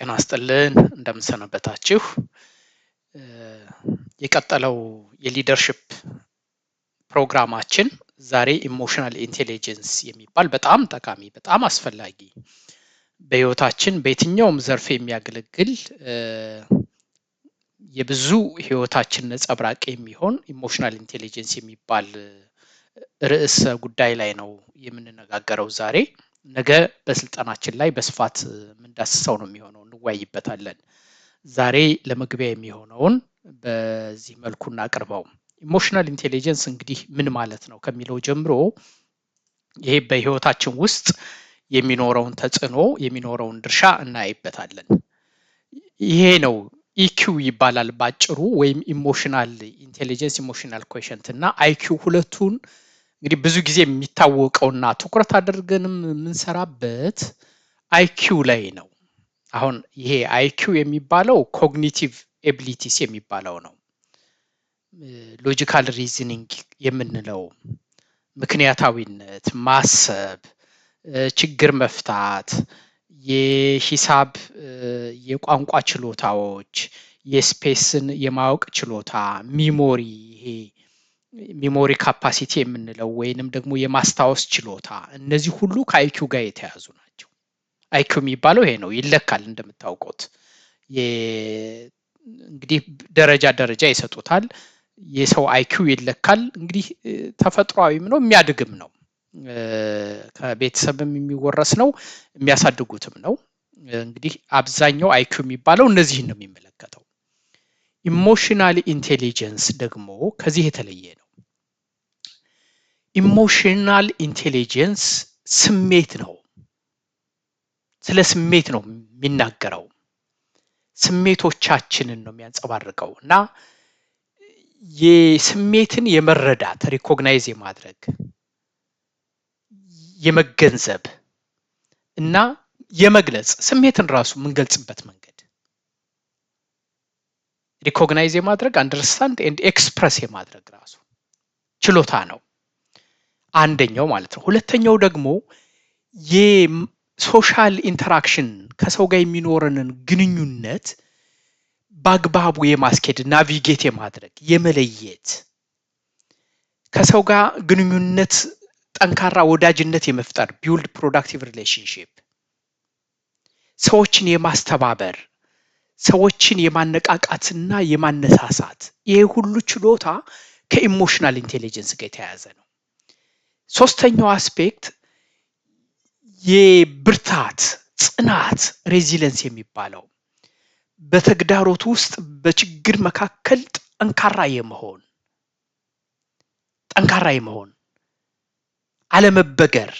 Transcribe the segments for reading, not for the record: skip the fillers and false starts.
ጤና ይስጥልን እንደምሰነበታችሁ። የቀጠለው የሊደርሺፕ ፕሮግራማችን ዛሬ ኢሞሽናል ኢንቴሊጀንስ የሚባል በጣም ጠቃሚ በጣም አስፈላጊ በህይወታችን በየትኛውም ዘርፍ የሚያገለግል የብዙ ህይወታችን ነጸብራቅ የሚሆን ኢሞሽናል ኢንቴሊጀንስ የሚባል ርዕሰ ጉዳይ ላይ ነው የምንነጋገረው ዛሬ። ነገ በስልጠናችን ላይ በስፋት ምንዳስሰው ነው የሚሆነው እንወያይበታለን። ዛሬ ለመግቢያ የሚሆነውን በዚህ መልኩ እናቀርበው። ኢሞሽናል ኢንቴሊጀንስ እንግዲህ ምን ማለት ነው ከሚለው ጀምሮ ይሄ በህይወታችን ውስጥ የሚኖረውን ተጽዕኖ የሚኖረውን ድርሻ እናይበታለን። ይሄ ነው ኢኪው ይባላል ባጭሩ፣ ወይም ኢሞሽናል ኢንቴሊጀንስ ኢሞሽናል ኮሸንት እና አይኪው ሁለቱን እንግዲህ ብዙ ጊዜ የሚታወቀውና ትኩረት አድርገንም የምንሰራበት አይኪው ላይ ነው። አሁን ይሄ አይኪው የሚባለው ኮግኒቲቭ ኤቢሊቲስ የሚባለው ነው። ሎጂካል ሪዝኒንግ የምንለው ምክንያታዊነት፣ ማሰብ፣ ችግር መፍታት፣ የሂሳብ የቋንቋ ችሎታዎች፣ የስፔስን የማወቅ ችሎታ፣ ሚሞሪ ይሄ ሚሞሪ ካፓሲቲ የምንለው ወይንም ደግሞ የማስታወስ ችሎታ፣ እነዚህ ሁሉ ከአይኪው ጋር የተያዙ ናቸው። አይኪው የሚባለው ይሄ ነው፣ ይለካል። እንደምታውቁት እንግዲህ ደረጃ ይሰጡታል። የሰው አይኪው ይለካል። እንግዲህ ተፈጥሯዊም ነው የሚያድግም ነው፣ ከቤተሰብም የሚወረስ ነው የሚያሳድጉትም ነው። እንግዲህ አብዛኛው አይኪው የሚባለው እነዚህን ነው የሚመለከተው። ኢሞሽናል ኢንቴሊጀንስ ደግሞ ከዚህ የተለየ ነው። ኢሞሽናል ኢንቴሊጀንስ ስሜት ነው፣ ስለ ስሜት ነው የሚናገረው፣ ስሜቶቻችንን ነው የሚያንጸባርቀው እና የስሜትን የመረዳት ሪኮግናይዝ የማድረግ የመገንዘብ እና የመግለጽ ስሜትን ራሱ የምንገልጽበት መንገድ ሪኮግናይዝ የማድረግ አንደርስታንድ ኤንድ ኤክስፕረስ የማድረግ ራሱ ችሎታ ነው አንደኛው ማለት ነው። ሁለተኛው ደግሞ የሶሻል ኢንተራክሽን ከሰው ጋር የሚኖረንን ግንኙነት በአግባቡ የማስኬድ ናቪጌት የማድረግ የመለየት ከሰው ጋር ግንኙነት ጠንካራ ወዳጅነት የመፍጠር ቢውልድ ፕሮዳክቲቭ ሪሌሽንሺፕ፣ ሰዎችን የማስተባበር ሰዎችን የማነቃቃትና የማነሳሳት ይሄ ሁሉ ችሎታ ከኢሞሽናል ኢንቴሊጀንስ ጋር የተያያዘ ነው። ሶስተኛው አስፔክት የብርታት ጽናት ሬዚሊየንስ የሚባለው በተግዳሮት ውስጥ በችግር መካከል ጠንካራ የመሆን አለመበገር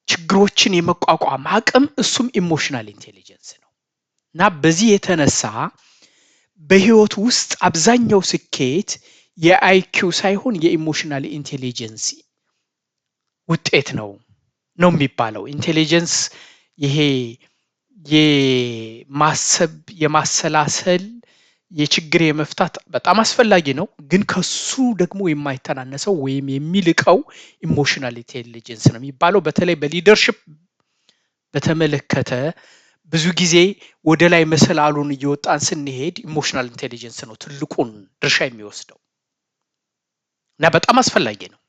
ችግሮችን የመቋቋም አቅም እሱም ኢሞሽናል ኢንቴሊጀንስ ነው እና በዚህ የተነሳ በህይወት ውስጥ አብዛኛው ስኬት የአይኪው ሳይሆን የኢሞሽናል ኢንቴሊጀንስ ውጤት ነው የሚባለው። ኢንቴሊጀንስ ይሄ የማሰብ የማሰላሰል የችግር የመፍታት በጣም አስፈላጊ ነው፣ ግን ከሱ ደግሞ የማይተናነሰው ወይም የሚልቀው ኢሞሽናል ኢንቴሊጀንስ ነው የሚባለው። በተለይ በሊደርሺፕ በተመለከተ ብዙ ጊዜ ወደ ላይ መሰላሉን እየወጣን ስንሄድ ኢሞሽናል ኢንቴሊጀንስ ነው ትልቁን ድርሻ የሚወስደው እና በጣም አስፈላጊ ነው።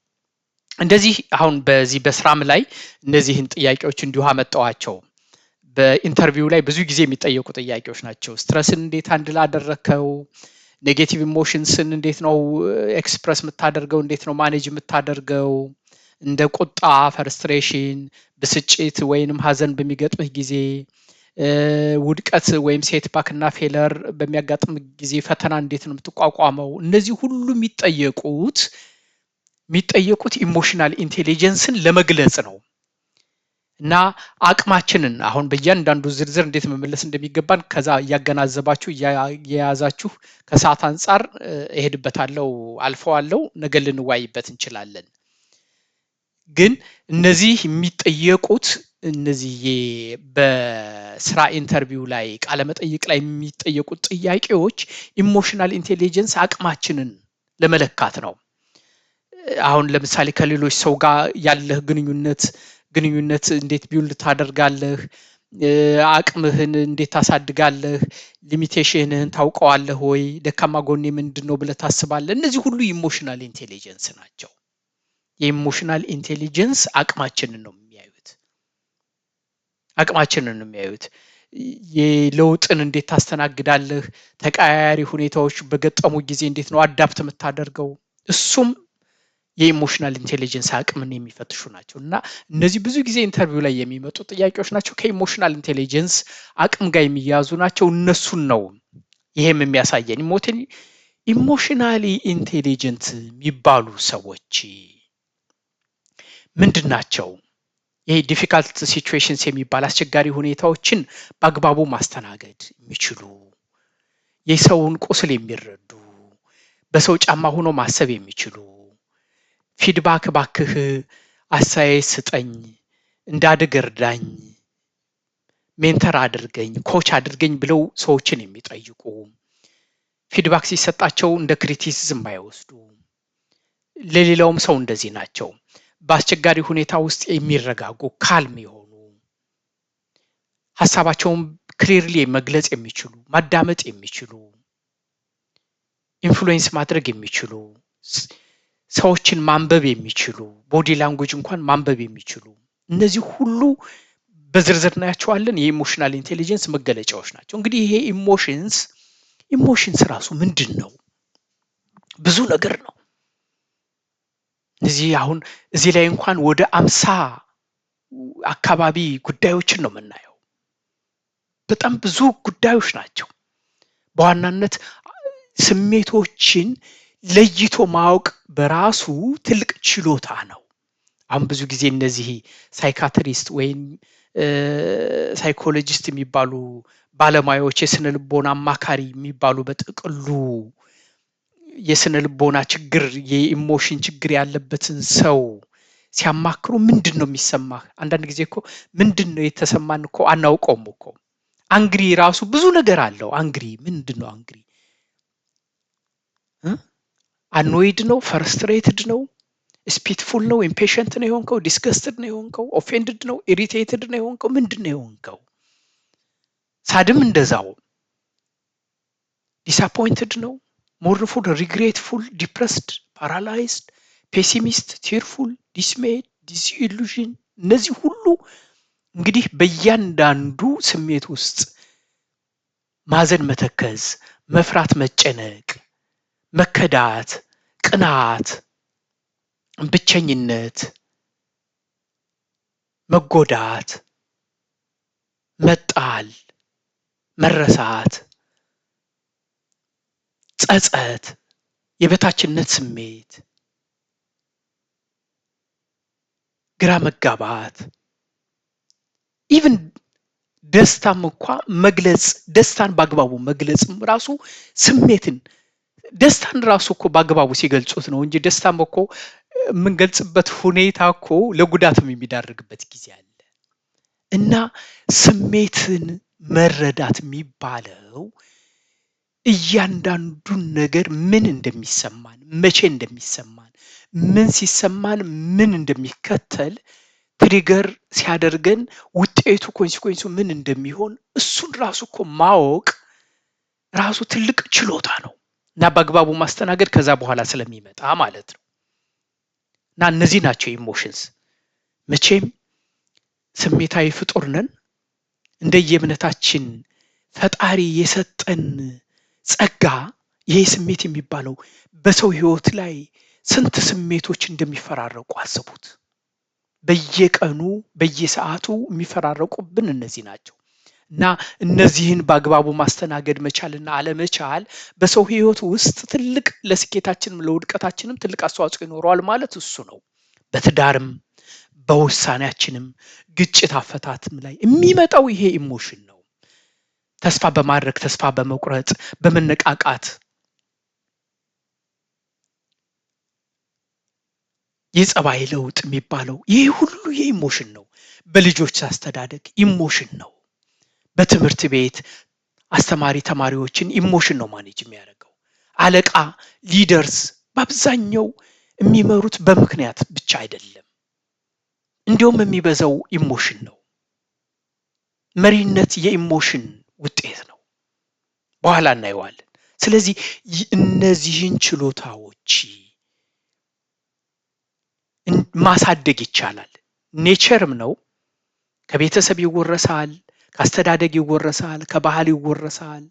እንደዚህ አሁን በዚህ በስራም ላይ እነዚህን ጥያቄዎች እንዲሁ አመጣዋቸው። በኢንተርቪው ላይ ብዙ ጊዜ የሚጠየቁ ጥያቄዎች ናቸው። ስትረስን እንዴት ሃንድል አደረከው? ኔጌቲቭ ኢሞሽንስን እንዴት ነው ኤክስፕረስ የምታደርገው? እንዴት ነው ማኔጅ የምታደርገው? እንደ ቁጣ፣ ፍርስትሬሽን፣ ብስጭት ወይንም ሀዘን በሚገጥምህ ጊዜ፣ ውድቀት ወይም ሴትባክ እና ፌለር በሚያጋጥም ጊዜ ፈተና እንዴት ነው የምትቋቋመው? እነዚህ ሁሉ የሚጠየቁት ኢሞሽናል ኢንቴሊጀንስን ለመግለጽ ነው እና አቅማችንን አሁን በእያንዳንዱ ዝርዝር እንዴት መመለስ እንደሚገባን ከዛ እያገናዘባችሁ እየያዛችሁ ከሰዓት አንጻር እሄድበታለሁ አልፈዋለሁ፣ ነገ ልንወያይበት እንችላለን። ግን እነዚህ የሚጠየቁት እነዚህ በስራ ኢንተርቪው ላይ ቃለ መጠይቅ ላይ የሚጠየቁት ጥያቄዎች ኢሞሽናል ኢንቴሊጀንስ አቅማችንን ለመለካት ነው። አሁን ለምሳሌ ከሌሎች ሰው ጋር ያለህ ግንኙነት እንዴት ቢውልድ ታደርጋለህ? አቅምህን እንዴት ታሳድጋለህ? ሊሚቴሽንህን ታውቀዋለህ ወይ? ደካማ ጎኔ ምንድነው ብለህ ታስባለህ? እነዚህ ሁሉ ኢሞሽናል ኢንቴሊጀንስ ናቸው። የኢሞሽናል ኢንቴሊጀንስ አቅማችንን ነው የሚያዩት። የለውጥን እንዴት ታስተናግዳለህ? ተቀያያሪ ሁኔታዎች በገጠሙ ጊዜ እንዴት ነው አዳፕት የምታደርገው? እሱም የኢሞሽናል ኢንቴሊጀንስ አቅምን የሚፈትሹ ናቸው። እና እነዚህ ብዙ ጊዜ ኢንተርቪው ላይ የሚመጡ ጥያቄዎች ናቸው። ከኢሞሽናል ኢንቴሊጀንስ አቅም ጋር የሚያዙ ናቸው። እነሱን ነው ይሄም የሚያሳየን። ኢሞሽናሊ ኢንቴሊጀንት የሚባሉ ሰዎች ምንድን ናቸው? ይሄ ዲፊካልት ሲቹዌሽንስ የሚባል አስቸጋሪ ሁኔታዎችን በአግባቡ ማስተናገድ የሚችሉ፣ የሰውን ቁስል የሚረዱ፣ በሰው ጫማ ሆኖ ማሰብ የሚችሉ፣ ፊድባክ ባክህ አስተያየት ስጠኝ፣ እንዳድግ እርዳኝ፣ ሜንተር አድርገኝ፣ ኮች አድርገኝ ብለው ሰዎችን የሚጠይቁ፣ ፊድባክ ሲሰጣቸው እንደ ክሪቲሲዝም አይወስዱ፣ ለሌላውም ሰው እንደዚህ ናቸው። በአስቸጋሪ ሁኔታ ውስጥ የሚረጋጉ፣ ካልም የሆኑ፣ ሀሳባቸውን ክሊርሊ መግለጽ የሚችሉ፣ ማዳመጥ የሚችሉ፣ ኢንፍሉዌንስ ማድረግ የሚችሉ፣ ሰዎችን ማንበብ የሚችሉ፣ ቦዲ ላንጉጅ እንኳን ማንበብ የሚችሉ፣ እነዚህ ሁሉ በዝርዝር እናያቸዋለን። የኢሞሽናል ኢንቴሊጀንስ መገለጫዎች ናቸው። እንግዲህ ይሄ ኢሞሽንስ ራሱ ምንድን ነው? ብዙ ነገር ነው። አሁን እዚህ ላይ እንኳን ወደ 50 አካባቢ ጉዳዮችን ነው የምናየው። በጣም ብዙ ጉዳዮች ናቸው። በዋናነት ስሜቶችን ለይቶ ማወቅ በራሱ ትልቅ ችሎታ ነው። አሁን ብዙ ጊዜ እነዚህ ሳይካትሪስት ወይም ሳይኮሎጂስት የሚባሉ ባለሙያዎች፣ የስነ ልቦና አማካሪ የሚባሉ በጥቅሉ የስነ ልቦና ችግር፣ የኢሞሽን ችግር ያለበትን ሰው ሲያማክሩ ምንድን ነው የሚሰማህ? አንዳንድ ጊዜ እኮ ምንድን ነው የተሰማን እኮ አናውቀውም እኮ። አንግሪ ራሱ ብዙ ነገር አለው። አንግሪ ምንድን ነው? አንግሪ አኖይድ ነው? ፈርስትሬትድ ነው? ስፒትፉል ነው? ኢምፔሽንት ነው የሆንከው? ዲስገስትድ ነው የሆንከው? ኦፌንድድ ነው? ኢሪቴትድ ነው የሆንከው? ምንድን ነው የሆንከው? ሳድም እንደዛው ዲስአፖይንትድ ነው? ሞርንፉል፣ ሪግሬትፉል፣ ዲፕረስድ፣ ፓራላይዝድ፣ ፔሲሚስት፣ ቲርፉል፣ ዲስሜድ፣ ዲስኢሉዥን። እነዚህ ሁሉ እንግዲህ በእያንዳንዱ ስሜት ውስጥ ማዘን፣ መተከዝ፣ መፍራት፣ መጨነቅ፣ መከዳት፣ ቅናት፣ ብቸኝነት፣ መጎዳት፣ መጣል፣ መረሳት፣ ጸጸት፣ የበታችነት ስሜት፣ ግራ መጋባት፣ ኢቭን ደስታም እንኳ መግለጽ፣ ደስታን በአግባቡ መግለጽም ራሱ ስሜትን፣ ደስታን ራሱ እኮ በአግባቡ ሲገልጹት ነው እንጂ ደስታም እኮ የምንገልጽበት ሁኔታ እኮ ለጉዳትም የሚዳርግበት ጊዜ አለ። እና ስሜትን መረዳት የሚባለው እያንዳንዱን ነገር ምን እንደሚሰማን፣ መቼ እንደሚሰማን፣ ምን ሲሰማን ምን እንደሚከተል ትሪገር ሲያደርገን ውጤቱ ኮንሲኩዌንሱ ምን እንደሚሆን እሱን ራሱ እኮ ማወቅ ራሱ ትልቅ ችሎታ ነው። እና በአግባቡ ማስተናገድ ከዛ በኋላ ስለሚመጣ ማለት ነው። እና እነዚህ ናቸው ኢሞሽንስ። መቼም ስሜታዊ ፍጡር ነን። እንደየእምነታችን ፈጣሪ የሰጠን ጸጋ ይሄ ስሜት የሚባለው በሰው ህይወት ላይ ስንት ስሜቶች እንደሚፈራረቁ አስቡት። በየቀኑ በየሰዓቱ የሚፈራረቁብን እነዚህ ናቸው። እና እነዚህን በአግባቡ ማስተናገድ መቻልና አለመቻል በሰው ህይወት ውስጥ ትልቅ ለስኬታችንም ለውድቀታችንም ትልቅ አስተዋጽኦ ይኖረዋል ማለት እሱ ነው። በትዳርም በውሳኔያችንም ግጭት አፈታትም ላይ የሚመጣው ይሄ ኢሞሽን ነው። ተስፋ በማድረግ ተስፋ በመቁረጥ በመነቃቃት የጸባይ ለውጥ የሚባለው ይህ ሁሉ የኢሞሽን ነው። በልጆች አስተዳደግ ኢሞሽን ነው። በትምህርት ቤት አስተማሪ ተማሪዎችን ኢሞሽን ነው ማኔጅ የሚያደርገው። አለቃ ሊደርስ በአብዛኛው የሚመሩት በምክንያት ብቻ አይደለም፣ እንዲሁም የሚበዛው ኢሞሽን ነው። መሪነት የኢሞሽን ውጤት ነው። በኋላ እናየዋለን። ስለዚህ እነዚህን ችሎታዎች ማሳደግ ይቻላል። ኔቸርም ነው። ከቤተሰብ ይወረሳል፣ ከአስተዳደግ ይወረሳል፣ ከባህል ይወረሳል።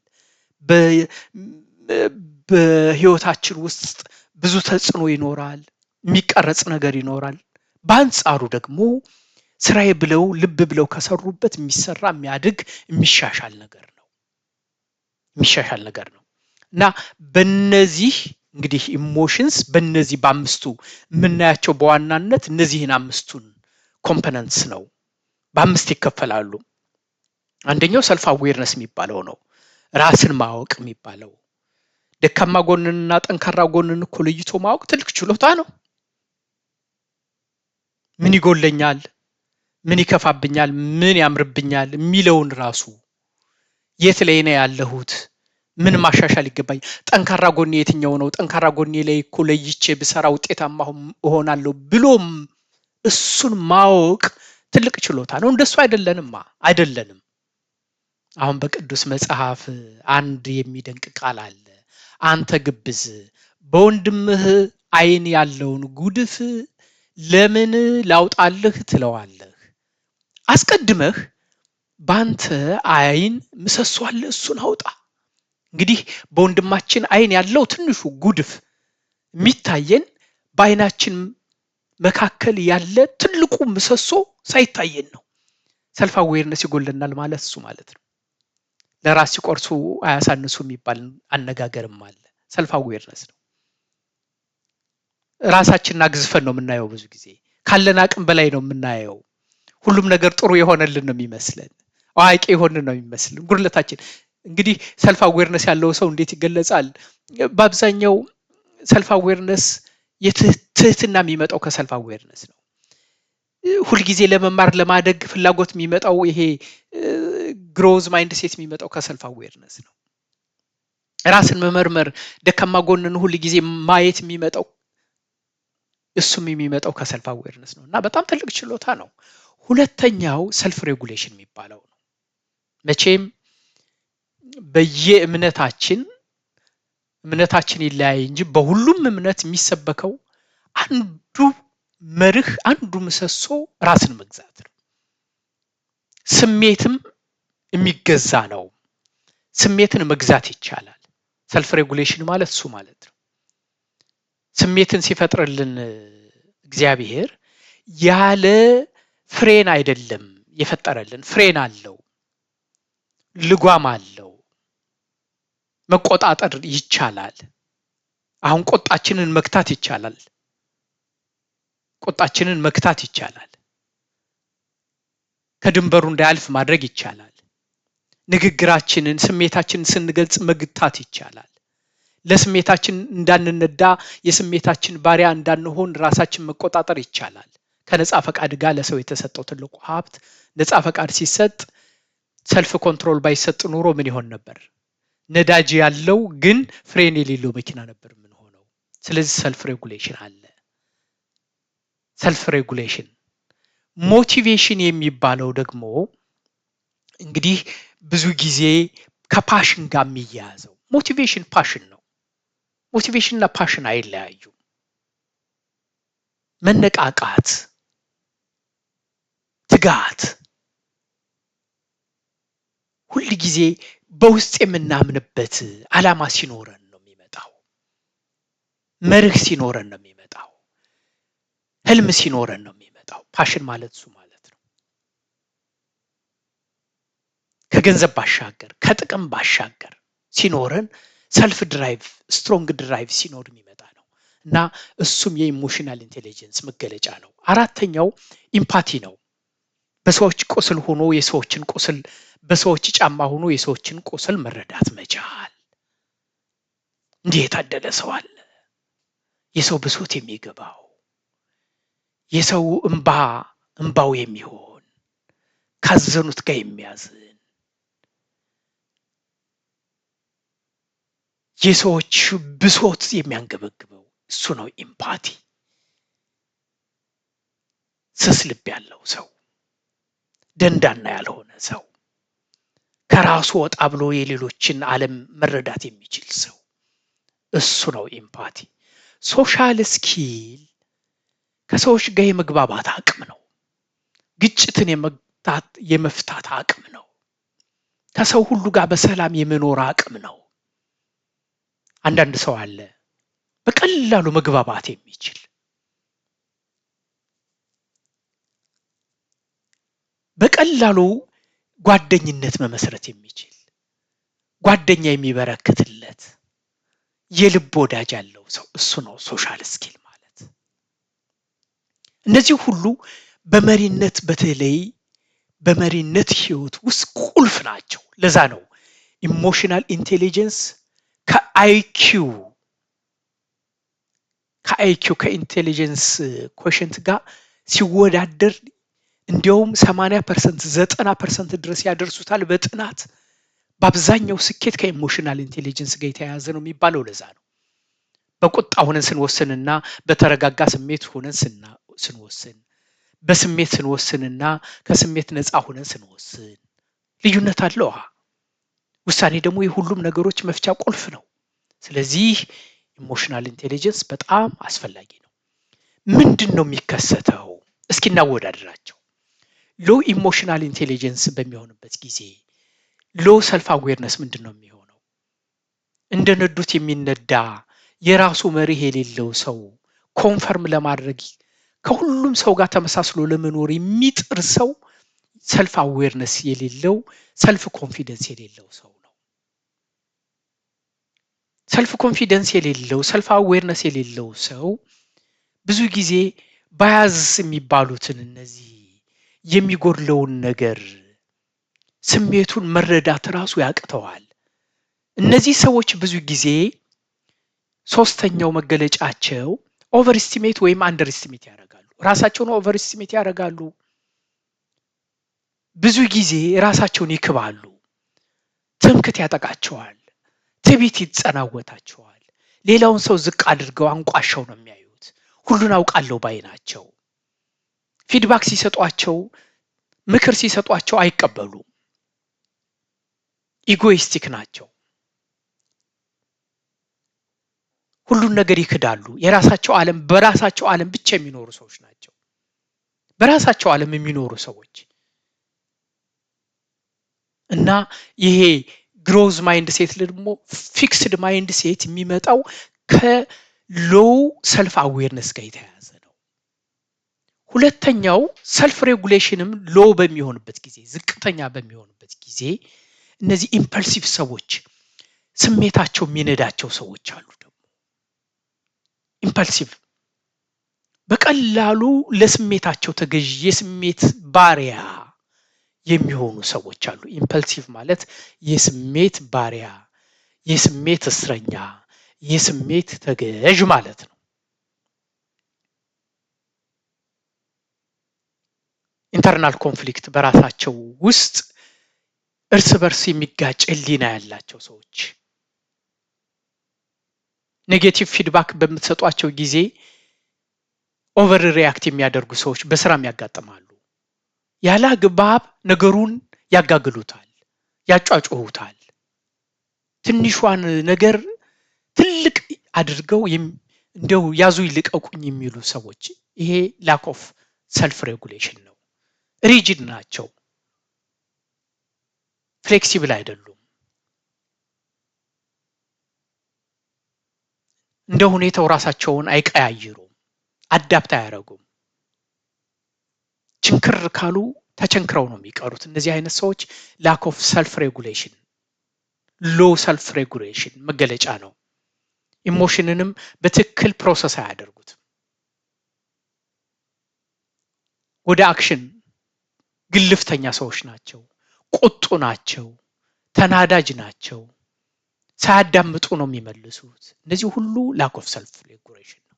በህይወታችን ውስጥ ብዙ ተጽዕኖ ይኖራል፣ የሚቀረጽ ነገር ይኖራል። በአንጻሩ ደግሞ ስራዬ ብለው ልብ ብለው ከሰሩበት የሚሰራ የሚያድግ የሚሻሻል ነገር ነው እና በእነዚህ እንግዲህ ኢሞሽንስ በእነዚህ በአምስቱ የምናያቸው በዋናነት እነዚህን አምስቱን ኮምፖነንትስ ነው። በአምስት ይከፈላሉ። አንደኛው ሰልፍ አዌርነስ የሚባለው ነው፣ ራስን ማወቅ የሚባለው። ደካማ ጎንንና ጠንካራ ጎንን እኮ ለይቶ ማወቅ ትልቅ ችሎታ ነው። ምን ይጎለኛል፣ ምን ይከፋብኛል፣ ምን ያምርብኛል የሚለውን ራሱ የት ላይ ነው ያለሁት፣ ምን ማሻሻል ይገባኝ፣ ጠንካራ ጎኔ የትኛው ነው፣ ጠንካራ ጎኔ ላይ እኮ ለይቼ ብሰራ ውጤታማ እሆናለሁ ብሎም እሱን ማወቅ ትልቅ ችሎታ ነው። እንደሱ አይደለንም። አሁን በቅዱስ መጽሐፍ አንድ የሚደንቅ ቃል አለ። አንተ ግብዝ በወንድምህ ዓይን ያለውን ጉድፍ ለምን ላውጣልህ ትለዋለህ? አስቀድመህ ባንተ ዓይን ምሰሶ አለ፣ እሱን አውጣ። እንግዲህ በወንድማችን ዓይን ያለው ትንሹ ጉድፍ የሚታየን በዓይናችን መካከል ያለ ትልቁ ምሰሶ ሳይታየን ነው። ሰልፍ አዌርነስ ይጎለናል ማለት እሱ ማለት ነው። ለራስ ሲቆርሱ አያሳንሱ የሚባል አነጋገርም አለ። ሰልፍ አዌርነስ ነው። ራሳችንን አግዝፈን ነው የምናየው። ብዙ ጊዜ ካለን አቅም በላይ ነው የምናየው። ሁሉም ነገር ጥሩ የሆነልን ነው የሚመስለን፣ አዋቂ የሆንን ነው የሚመስልን። ጉድለታችን እንግዲህ ሰልፍ አዌርነስ ያለው ሰው እንዴት ይገለጻል? በአብዛኛው ሰልፍ አዌርነስ ትህትና የሚመጣው ከሰልፍ አዌርነስ ነው። ሁልጊዜ ለመማር ለማደግ ፍላጎት የሚመጣው ይሄ ግሮዝ ማይንድ ሴት የሚመጣው ከሰልፍ አዌርነስ ነው። ራስን መመርመር፣ ደካማ ጎንን ሁልጊዜ ማየት የሚመጣው እሱም የሚመጣው ከሰልፍ አዌርነስ ነው እና በጣም ትልቅ ችሎታ ነው። ሁለተኛው ሰልፍ ሬጉሌሽን የሚባለው ነው። መቼም በየእምነታችን ይለያይ እንጂ በሁሉም እምነት የሚሰበከው አንዱ መርህ፣ አንዱ ምሰሶ ራስን መግዛት ነው። ስሜትም የሚገዛ ነው። ስሜትን መግዛት ይቻላል። ሰልፍ ሬጉሌሽን ማለት እሱ ማለት ነው። ስሜትን ሲፈጥርልን እግዚአብሔር ያለ ፍሬን አይደለም የፈጠረልን። ፍሬን አለው፣ ልጓም አለው፣ መቆጣጠር ይቻላል። አሁን ቁጣችንን መግታት ይቻላል። ከድንበሩ እንዳያልፍ ማድረግ ይቻላል። ንግግራችንን፣ ስሜታችንን ስንገልጽ መግታት ይቻላል። ለስሜታችን እንዳንነዳ፣ የስሜታችን ባሪያ እንዳንሆን ራሳችን መቆጣጠር ይቻላል። ከነፃ ፈቃድ ጋር ለሰው የተሰጠው ትልቁ ሀብት ነፃ ፈቃድ ሲሰጥ፣ ሰልፍ ኮንትሮል ባይሰጥ ኑሮ ምን ይሆን ነበር? ነዳጅ ያለው ግን ፍሬን የሌለው መኪና ነበር ምን ሆነው። ስለዚህ ሰልፍ ሬጉሌሽን አለ። ሰልፍ ሬጉሌሽን። ሞቲቬሽን የሚባለው ደግሞ እንግዲህ ብዙ ጊዜ ከፓሽን ጋር የሚያያዘው። ሞቲቬሽን ፓሽን ነው። ሞቲቬሽን እና ፓሽን አይለያዩም። መነቃቃት፣ ትጋት፣ ሁል ጊዜ በውስጥ የምናምንበት ዓላማ ሲኖረን ነው የሚመጣው። መርህ ሲኖረን ነው የሚመጣው። ህልም ሲኖረን ነው የሚመጣው። ፓሽን ማለት እሱ ማለት ነው። ከገንዘብ ባሻገር፣ ከጥቅም ባሻገር ሲኖረን ሰልፍ ድራይቭ፣ ስትሮንግ ድራይቭ ሲኖር የሚመጣ ነው እና እሱም የኢሞሽናል ኢንቴሊጀንስ መገለጫ ነው። አራተኛው ኢምፓቲ ነው። በሰዎች ቁስል ሆኖ የሰዎችን ቁስል፣ በሰዎች ጫማ ሆኖ የሰዎችን ቁስል መረዳት መቻል። እንዲህ የታደለ ሰው አለ። የሰው ብሶት የሚገባው፣ የሰው እንባው የሚሆን፣ ካዘኑት ጋር የሚያዝን፣ የሰዎች ብሶት የሚያንገበግበው እሱ ነው ኢምፓቲ። ስስ ልብ ያለው ሰው፣ ደንዳና ያልሆነ ሰው፣ ከራሱ ወጣ ብሎ የሌሎችን ዓለም መረዳት የሚችል ሰው እሱ ነው ኤምፓቲ። ሶሻል ስኪል ከሰዎች ጋር የመግባባት አቅም ነው። ግጭትን የመፍታት አቅም ነው። ከሰው ሁሉ ጋር በሰላም የመኖር አቅም ነው። አንዳንድ ሰው አለ በቀላሉ መግባባት የሚችል በቀላሉ ጓደኝነት መመስረት የሚችል ጓደኛ የሚበረክትለት የልብ ወዳጅ ያለው ሰው እሱ ነው ሶሻል ስኪል ማለት። እነዚህ ሁሉ በመሪነት በተለይ በመሪነት ህይወት ውስጥ ቁልፍ ናቸው። ለዛ ነው ኢሞሽናል ኢንቴሊጀንስ ከአይኪው ከኢንቴሊጀንስ ኮሸንት ጋር ሲወዳደር እንዲያውም 80% 90% ድረስ ያደርሱታል በጥናት። በአብዛኛው ስኬት ከኢሞሽናል ኢንቴሊጀንስ ጋር የተያያዘ ነው የሚባለው ለዛ ነው። በቁጣ ሆነን ስንወስንና በተረጋጋ ስሜት ሆነን ስንወስን፣ በስሜት ስንወስንና ከስሜት ነፃ ሆነን ስንወስን ልዩነት አለው። ውሳኔ ደግሞ የሁሉም ነገሮች መፍቻ ቁልፍ ነው። ስለዚህ ኢሞሽናል ኢንቴሊጀንስ በጣም አስፈላጊ ነው። ምንድን ነው የሚከሰተው? እስኪ እናወዳድራቸው። ሎ ኢሞሽናል ኢንቴሊጀንስ በሚሆንበት ጊዜ ሎ ሰልፍ አዌርነስ ምንድን ነው የሚሆነው? እንደነዱት የሚነዳ የራሱ መርህ የሌለው ሰው፣ ኮንፈርም ለማድረግ ከሁሉም ሰው ጋር ተመሳስሎ ለመኖር የሚጥር ሰው ሰልፍ አዌርነስ የሌለው ሰልፍ ኮንፊደንስ የሌለው ሰው ነው። ሰልፍ ኮንፊደንስ የሌለው ሰልፍ አዌርነስ የሌለው ሰው ብዙ ጊዜ ባያዝ የሚባሉትን እነዚህ የሚጎድለውን ነገር ስሜቱን መረዳት ራሱ ያቅተዋል። እነዚህ ሰዎች ብዙ ጊዜ ሶስተኛው መገለጫቸው ኦቨር ኤስቲሜት ወይም አንደር ኤስቲሜት ያደርጋሉ። ራሳቸውን ኦቨር ኤስቲሜት ያደርጋሉ። ብዙ ጊዜ ራሳቸውን ይክባሉ። ትምክት ያጠቃቸዋል። ትዕቢት ይጸናወታቸዋል። ሌላውን ሰው ዝቅ አድርገው አንቋሸው ነው የሚያዩት። ሁሉን አውቃለሁ ባይ ናቸው። ፊድባክ ሲሰጧቸው፣ ምክር ሲሰጧቸው አይቀበሉም። ኢጎይስቲክ ናቸው። ሁሉን ነገር ይክዳሉ። የራሳቸው ዓለም በራሳቸው ዓለም ብቻ የሚኖሩ ሰዎች ናቸው። በራሳቸው ዓለም የሚኖሩ ሰዎች እና ይሄ ግሮዝ ማይንድ ሴት ደግሞ ፊክስድ ማይንድ ሴት የሚመጣው ከሎው ሰልፍ አዌርነስ ጋር የተያያዘ ነው። ሁለተኛው ሰልፍ ሬጉሌሽንም ሎው በሚሆንበት ጊዜ፣ ዝቅተኛ በሚሆንበት ጊዜ እነዚህ ኢምፐልሲቭ ሰዎች፣ ስሜታቸው የሚነዳቸው ሰዎች አሉ። ደግሞ ኢምፐልሲቭ በቀላሉ ለስሜታቸው ተገዢ የስሜት ባሪያ የሚሆኑ ሰዎች አሉ። ኢምፐልሲቭ ማለት የስሜት ባሪያ፣ የስሜት እስረኛ፣ የስሜት ተገዥ ማለት ነው። ኢንተርናል ኮንፍሊክት በራሳቸው ውስጥ እርስ በርስ የሚጋጭ ህሊና ያላቸው ሰዎች፣ ኔጌቲቭ ፊድባክ በምትሰጧቸው ጊዜ ኦቨር ሪያክት የሚያደርጉ ሰዎች በስራም ያጋጥማሉ። ያለ አግባብ ነገሩን ያጋግሉታል፣ ያጫጩሁታል። ትንሿን ነገር ትልቅ አድርገው እንደው ያዙ ይልቀቁኝ የሚሉ ሰዎች፣ ይሄ ላክ ኦፍ ሰልፍ ሬጉሌሽን ነው። ሪጂድ ናቸው፣ ፍሌክሲብል አይደሉም። እንደ ሁኔታው ራሳቸውን አይቀያይሩም፣ አዳፕት አያደርጉም። ችንክር ካሉ ተቸንክረው ነው የሚቀሩት። እነዚህ አይነት ሰዎች ላክ ኦፍ ሰልፍ ሬጉሌሽን፣ ሎ ሰልፍ ሬጉሌሽን መገለጫ ነው። ኢሞሽንንም በትክክል ፕሮሰስ አያደርጉትም። ወደ አክሽን ግልፍተኛ ሰዎች ናቸው፣ ቁጡ ናቸው፣ ተናዳጅ ናቸው፣ ሳያዳምጡ ነው የሚመልሱት። እነዚህ ሁሉ ላክ ኦፍ ሰልፍ ሬጉሌሽን ነው።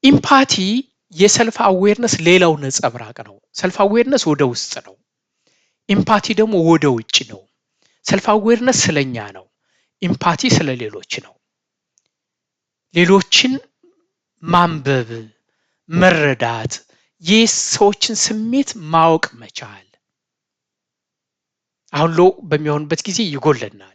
ኢምፓቲ የሰልፍ አዌርነስ ሌላው ነጸብራቅ ነው። ሰልፍ አዌርነስ ወደ ውስጥ ነው፣ ኢምፓቲ ደግሞ ወደ ውጭ ነው። ሰልፍ አዌርነስ ስለኛ ነው፣ ኢምፓቲ ስለ ሌሎች ነው። ሌሎችን ማንበብ፣ መረዳት፣ የሰዎችን ስሜት ማወቅ መቻል። አሁን ሎ በሚሆንበት ጊዜ ይጎለናል።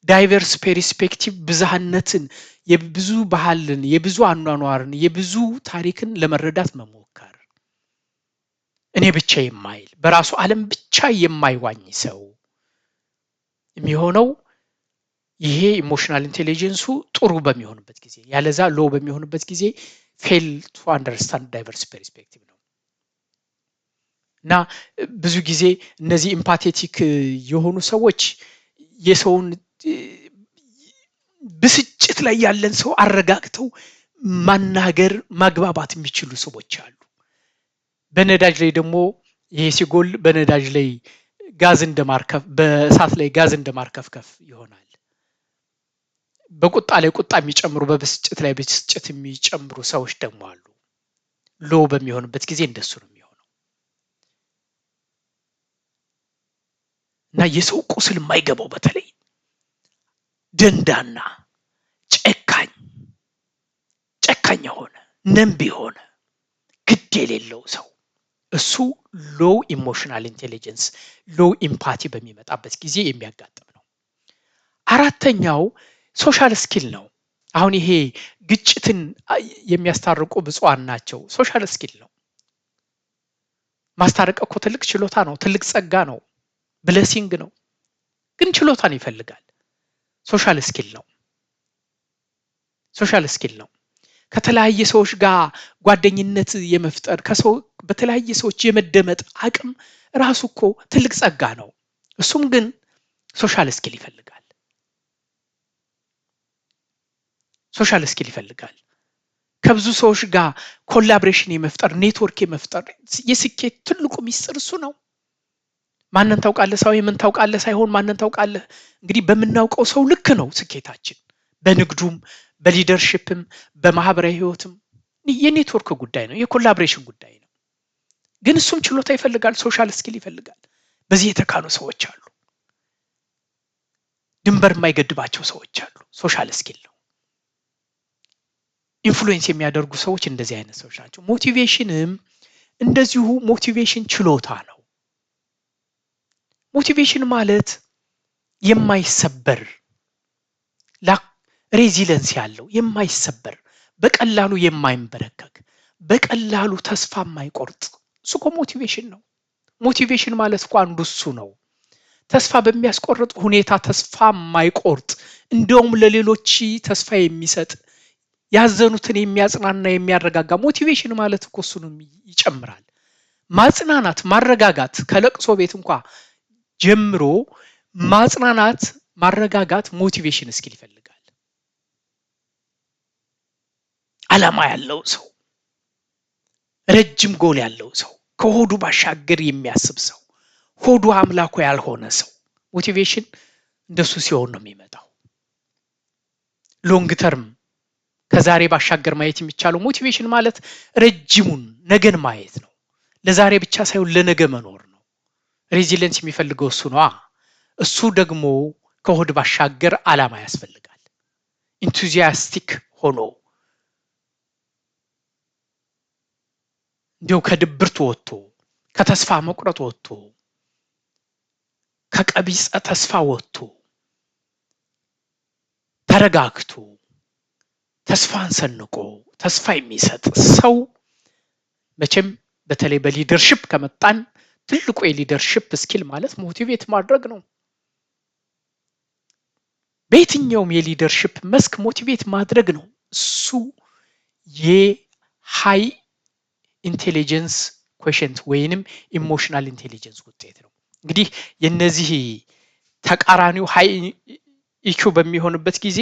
ዳይቨርስ ፔርስፔክቲቭ ብዝሃነትን፣ የብዙ ባህልን፣ የብዙ አኗኗርን፣ የብዙ ታሪክን ለመረዳት መሞከር። እኔ ብቻ የማይል በራሱ ዓለም ብቻ የማይዋኝ ሰው የሚሆነው ይሄ ኢሞሽናል ኢንቴሊጀንሱ ጥሩ በሚሆንበት ጊዜ፣ ያለዛ ሎ በሚሆንበት ጊዜ ፌል ቱ አንደርስታንድ ዳይቨርስ ፔርስፔክቲቭ ነው። እና ብዙ ጊዜ እነዚህ ኢምፓቴቲክ የሆኑ ሰዎች የሰውን ብስጭት ላይ ያለን ሰው አረጋግተው ማናገር ማግባባት የሚችሉ ሰዎች አሉ። በነዳጅ ላይ ደግሞ ይሄ ሲጎል በነዳጅ ላይ ጋዝ እንደማርከፍ፣ በእሳት ላይ ጋዝ እንደማርከፍከፍ ይሆናል። በቁጣ ላይ ቁጣ የሚጨምሩ፣ በብስጭት ላይ ብስጭት የሚጨምሩ ሰዎች ደግሞ አሉ። ሎ በሚሆንበት ጊዜ እንደሱ ነው የሚሆነው። እና የሰው ቁስል የማይገባው በተለይ ደንዳና ጨካኝ የሆነ ነምብ የሆነ ግድ የሌለው ሰው እሱ ሎው ኢሞሽናል ኢንቴሊጀንስ ሎው ኢምፓቲ በሚመጣበት ጊዜ የሚያጋጥም ነው። አራተኛው ሶሻል ስኪል ነው። አሁን ይሄ ግጭትን የሚያስታርቁ ብፁዓን ናቸው። ሶሻል ስኪል ነው። ማስታረቅ እኮ ትልቅ ችሎታ ነው፣ ትልቅ ጸጋ ነው፣ ብለሲንግ ነው። ግን ችሎታን ይፈልጋል። ሶሻል ስኪል ነው። ሶሻል ስኪል ነው። ከተለያየ ሰዎች ጋር ጓደኝነት የመፍጠር፣ ከሰው በተለያየ ሰዎች የመደመጥ አቅም ራሱ እኮ ትልቅ ጸጋ ነው። እሱም ግን ሶሻል ስኪል ይፈልጋል። ሶሻል ስኪል ይፈልጋል። ከብዙ ሰዎች ጋር ኮላቦሬሽን የመፍጠር፣ ኔትወርክ የመፍጠር የስኬት ትልቁ ሚስጥር እሱ ነው። ማንን ታውቃለህ ሳይሆን የምን ታውቃለህ ሳይሆን ማንን ታውቃለህ። እንግዲህ በምናውቀው ሰው ልክ ነው ስኬታችን። በንግዱም፣ በሊደርሺፕም፣ በማህበራዊ ህይወትም የኔትወርክ ጉዳይ ነው፣ የኮላቦሬሽን ጉዳይ ነው። ግን እሱም ችሎታ ይፈልጋል፣ ሶሻል ስኪል ይፈልጋል። በዚህ የተካኑ ሰዎች አሉ። ድንበር የማይገድባቸው ሰዎች አሉ። ሶሻል ስኪል ነው። ኢንፍሉዌንስ የሚያደርጉ ሰዎች እንደዚህ አይነት ሰዎች ናቸው። ሞቲቬሽንም እንደዚሁ ሞቲቬሽን ችሎታ ነው። ሞቲቬሽን ማለት የማይሰበር ሬዚለንስ ያለው የማይሰበር በቀላሉ የማይንበረከክ በቀላሉ ተስፋ የማይቆርጥ እሱ እኮ ሞቲቬሽን ነው። ሞቲቬሽን ማለት እኮ አንዱ እሱ ነው። ተስፋ በሚያስቆርጥ ሁኔታ ተስፋ የማይቆርጥ እንደውም ለሌሎች ተስፋ የሚሰጥ ያዘኑትን የሚያጽናና የሚያረጋጋ ሞቲቬሽን ማለት እኮ እሱንም ይጨምራል። ማጽናናት፣ ማረጋጋት ከለቅሶ ቤት እንኳ ጀምሮ ማጽናናት፣ ማረጋጋት ሞቲቬሽን ስኪል ይፈልጋል። ዓላማ ያለው ሰው፣ ረጅም ጎል ያለው ሰው፣ ከሆዱ ባሻገር የሚያስብ ሰው፣ ሆዱ አምላኩ ያልሆነ ሰው ሞቲቬሽን እንደሱ ሲሆን ነው የሚመጣው። ሎንግ ተርም ከዛሬ ባሻገር ማየት የሚቻለው ሞቲቬሽን ማለት ረጅሙን ነገን ማየት ነው። ለዛሬ ብቻ ሳይሆን ለነገ መኖር ነው። ሬዚሊየንስ የሚፈልገው እሱ ነው። እሱ ደግሞ ከሆድ ባሻገር ዓላማ ያስፈልጋል። ኢንቱዚያስቲክ ሆኖ እንዲሁ ከድብርት ወጥቶ፣ ከተስፋ መቁረጥ ወጥቶ፣ ከቀቢጸ ተስፋ ወጥቶ ተረጋግቶ ተስፋን ሰንቆ ተስፋ የሚሰጥ ሰው መቼም በተለይ በሊደርሺፕ ከመጣን ትልቁ የሊደርሺፕ ስኪል ማለት ሞቲቬት ማድረግ ነው። በየትኛውም የሊደርሺፕ መስክ ሞቲቬት ማድረግ ነው። እሱ የሃይ ኢንቴሊጀንስ ኮሸንት ወይንም ኢሞሽናል ኢንቴሊጀንስ ውጤት ነው። እንግዲህ የነዚህ ተቃራኒው ሃይ ኢኪው በሚሆንበት ጊዜ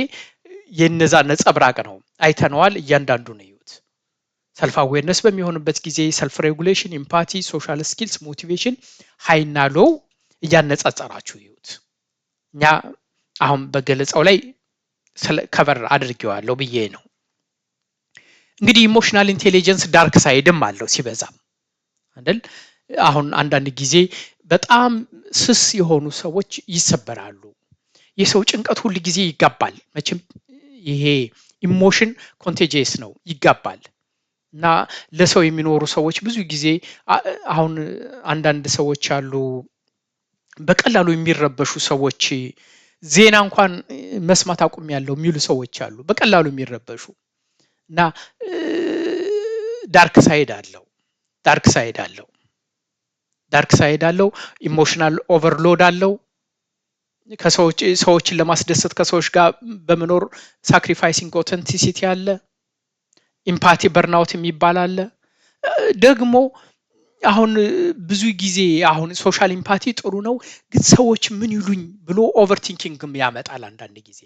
የነዛ ነጸብራቅ ነው። አይተነዋል። እያንዳንዱ ነው ይዩት። ሰልፍ አዌርነስ በሚሆንበት ጊዜ ሰልፍ ሬጉሌሽን፣ ኢምፓቲ፣ ሶሻል ስኪልስ፣ ሞቲቬሽን ሃይ እና ሎው እያነጻጸራችሁ ይዩት። እኛ አሁን በገለጻው ላይ ከቨር አድርጌዋለሁ ብዬ ነው። እንግዲህ ኢሞሽናል ኢንቴሊጀንስ ዳርክ ሳይድም አለው ሲበዛም አይደል? አሁን አንዳንድ ጊዜ በጣም ስስ የሆኑ ሰዎች ይሰበራሉ። የሰው ጭንቀት ሁሉ ጊዜ ይጋባል። መቼም ይሄ ኢሞሽን ኮንቴጂየስ ነው፣ ይጋባል። እና ለሰው የሚኖሩ ሰዎች ብዙ ጊዜ አሁን አንዳንድ ሰዎች አሉ በቀላሉ የሚረበሹ ሰዎች ዜና እንኳን መስማት አቁሜያለሁ የሚሉ ሰዎች አሉ። በቀላሉ የሚረበሹ እና ዳርክ ሳይድ አለው ዳርክ ሳይድ አለው ዳርክ ሳይድ አለው። ኢሞሽናል ኦቨርሎድ አለው። ሰዎችን ለማስደሰት ከሰዎች ጋር በመኖር ሳክሪፋይሲንግ ኦተንቲሲቲ አለ። ኢምፓቲ በርናውት የሚባል አለ። ደግሞ አሁን ብዙ ጊዜ አሁን ሶሻል ኢምፓቲ ጥሩ ነው፣ ግን ሰዎች ምን ይሉኝ ብሎ ኦቨርቲንኪንግም ያመጣል አንዳንድ ጊዜ።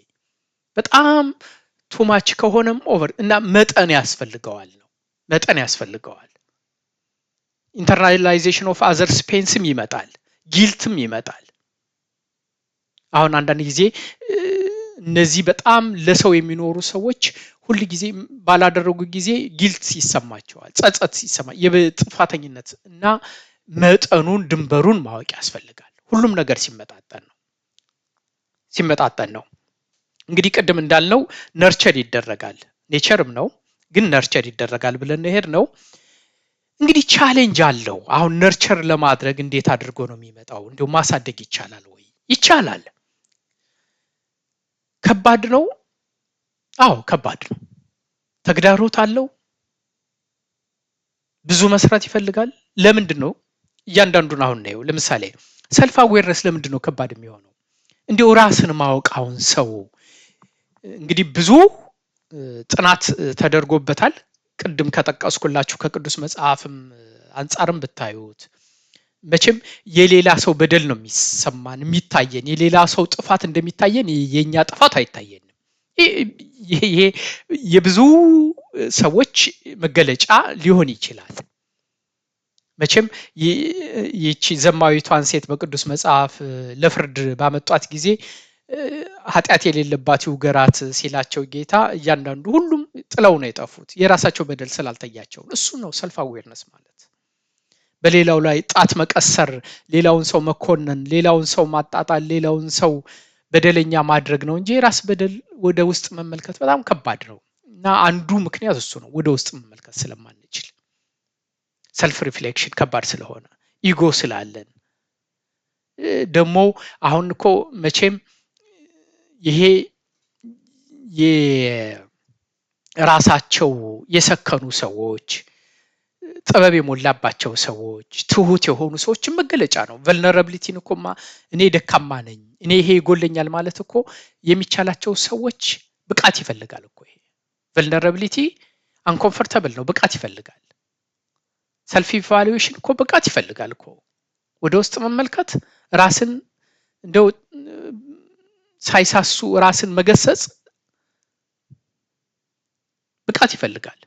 በጣም ቱማች ከሆነም ኦቨር እና መጠን ያስፈልገዋል ነው መጠን ያስፈልገዋል። ኢንተርናላይዜሽን ኦፍ አዘርስ ፔንስም ይመጣል፣ ጊልትም ይመጣል። አሁን አንዳንድ ጊዜ እነዚህ በጣም ለሰው የሚኖሩ ሰዎች ሁል ጊዜ ባላደረጉ ጊዜ ጊልት ይሰማቸዋል፣ ጸጸት ይሰማል፣ የጥፋተኝነት እና መጠኑን ድንበሩን ማወቅ ያስፈልጋል። ሁሉም ነገር ሲመጣጠን ነው። እንግዲህ ቅድም እንዳልነው ነርቸር ይደረጋል፣ ኔቸርም ነው ግን ነርቸር ይደረጋል ብለን ሄድ ነው። እንግዲህ ቻሌንጅ አለው። አሁን ነርቸር ለማድረግ እንዴት አድርጎ ነው የሚመጣው? እንዲሁ ማሳደግ ይቻላል ወይ? ይቻላል። ከባድ ነው? አዎ ከባድ ነው። ተግዳሮት አለው። ብዙ መስራት ይፈልጋል። ለምንድን ነው? እያንዳንዱን አሁን ነው። ለምሳሌ ሰልፍ አዌርነስ ለምንድን ነው ከባድ የሚሆነው? እንዲሁ ራስን ማወቅ። አሁን ሰው እንግዲህ ብዙ ጥናት ተደርጎበታል። ቅድም ከጠቀስኩላችሁ ከቅዱስ መጽሐፍም አንጻርም ብታዩት መቼም የሌላ ሰው በደል ነው የሚሰማን የሚታየን። የሌላ ሰው ጥፋት እንደሚታየን የኛ ጥፋት አይታየንም። ይሄ የብዙ ሰዎች መገለጫ ሊሆን ይችላል። መቼም ይቺ ዘማዊቷን ሴት በቅዱስ መጽሐፍ ለፍርድ ባመጧት ጊዜ ኃጢአት የሌለባት ይውገራት ሲላቸው ጌታ እያንዳንዱ ሁሉም ጥለው ነው የጠፉት፣ የራሳቸው በደል ስላልታያቸው። እሱ ነው ሰልፍ አዌርነስ ማለት። በሌላው ላይ ጣት መቀሰር፣ ሌላውን ሰው መኮነን፣ ሌላውን ሰው ማጣጣል፣ ሌላውን ሰው በደለኛ ማድረግ ነው እንጂ የራስ በደል ወደ ውስጥ መመልከት በጣም ከባድ ነው። እና አንዱ ምክንያት እሱ ነው፣ ወደ ውስጥ መመልከት ስለማንችል፣ ሰልፍ ሪፍሌክሽን ከባድ ስለሆነ፣ ኢጎ ስላለን። ደግሞ አሁን እኮ መቼም ይሄ የራሳቸው የሰከኑ ሰዎች፣ ጥበብ የሞላባቸው ሰዎች፣ ትሁት የሆኑ ሰዎችን መገለጫ ነው። ቨልነራቢሊቲን እኮማ እኔ ደካማ ነኝ፣ እኔ ይሄ ይጎለኛል ማለት እኮ የሚቻላቸው ሰዎች ብቃት ይፈልጋል እኮ። ይሄ ቨልነራቢሊቲ አንኮምፎርታብል ነው፣ ብቃት ይፈልጋል። ሰልፍ ኢቫሉዌሽን እኮ ብቃት ይፈልጋል እኮ። ወደ ውስጥ መመልከት፣ ራስን እንደው ሳይሳሱ ራስን መገሰጽ ብቃት ይፈልጋል።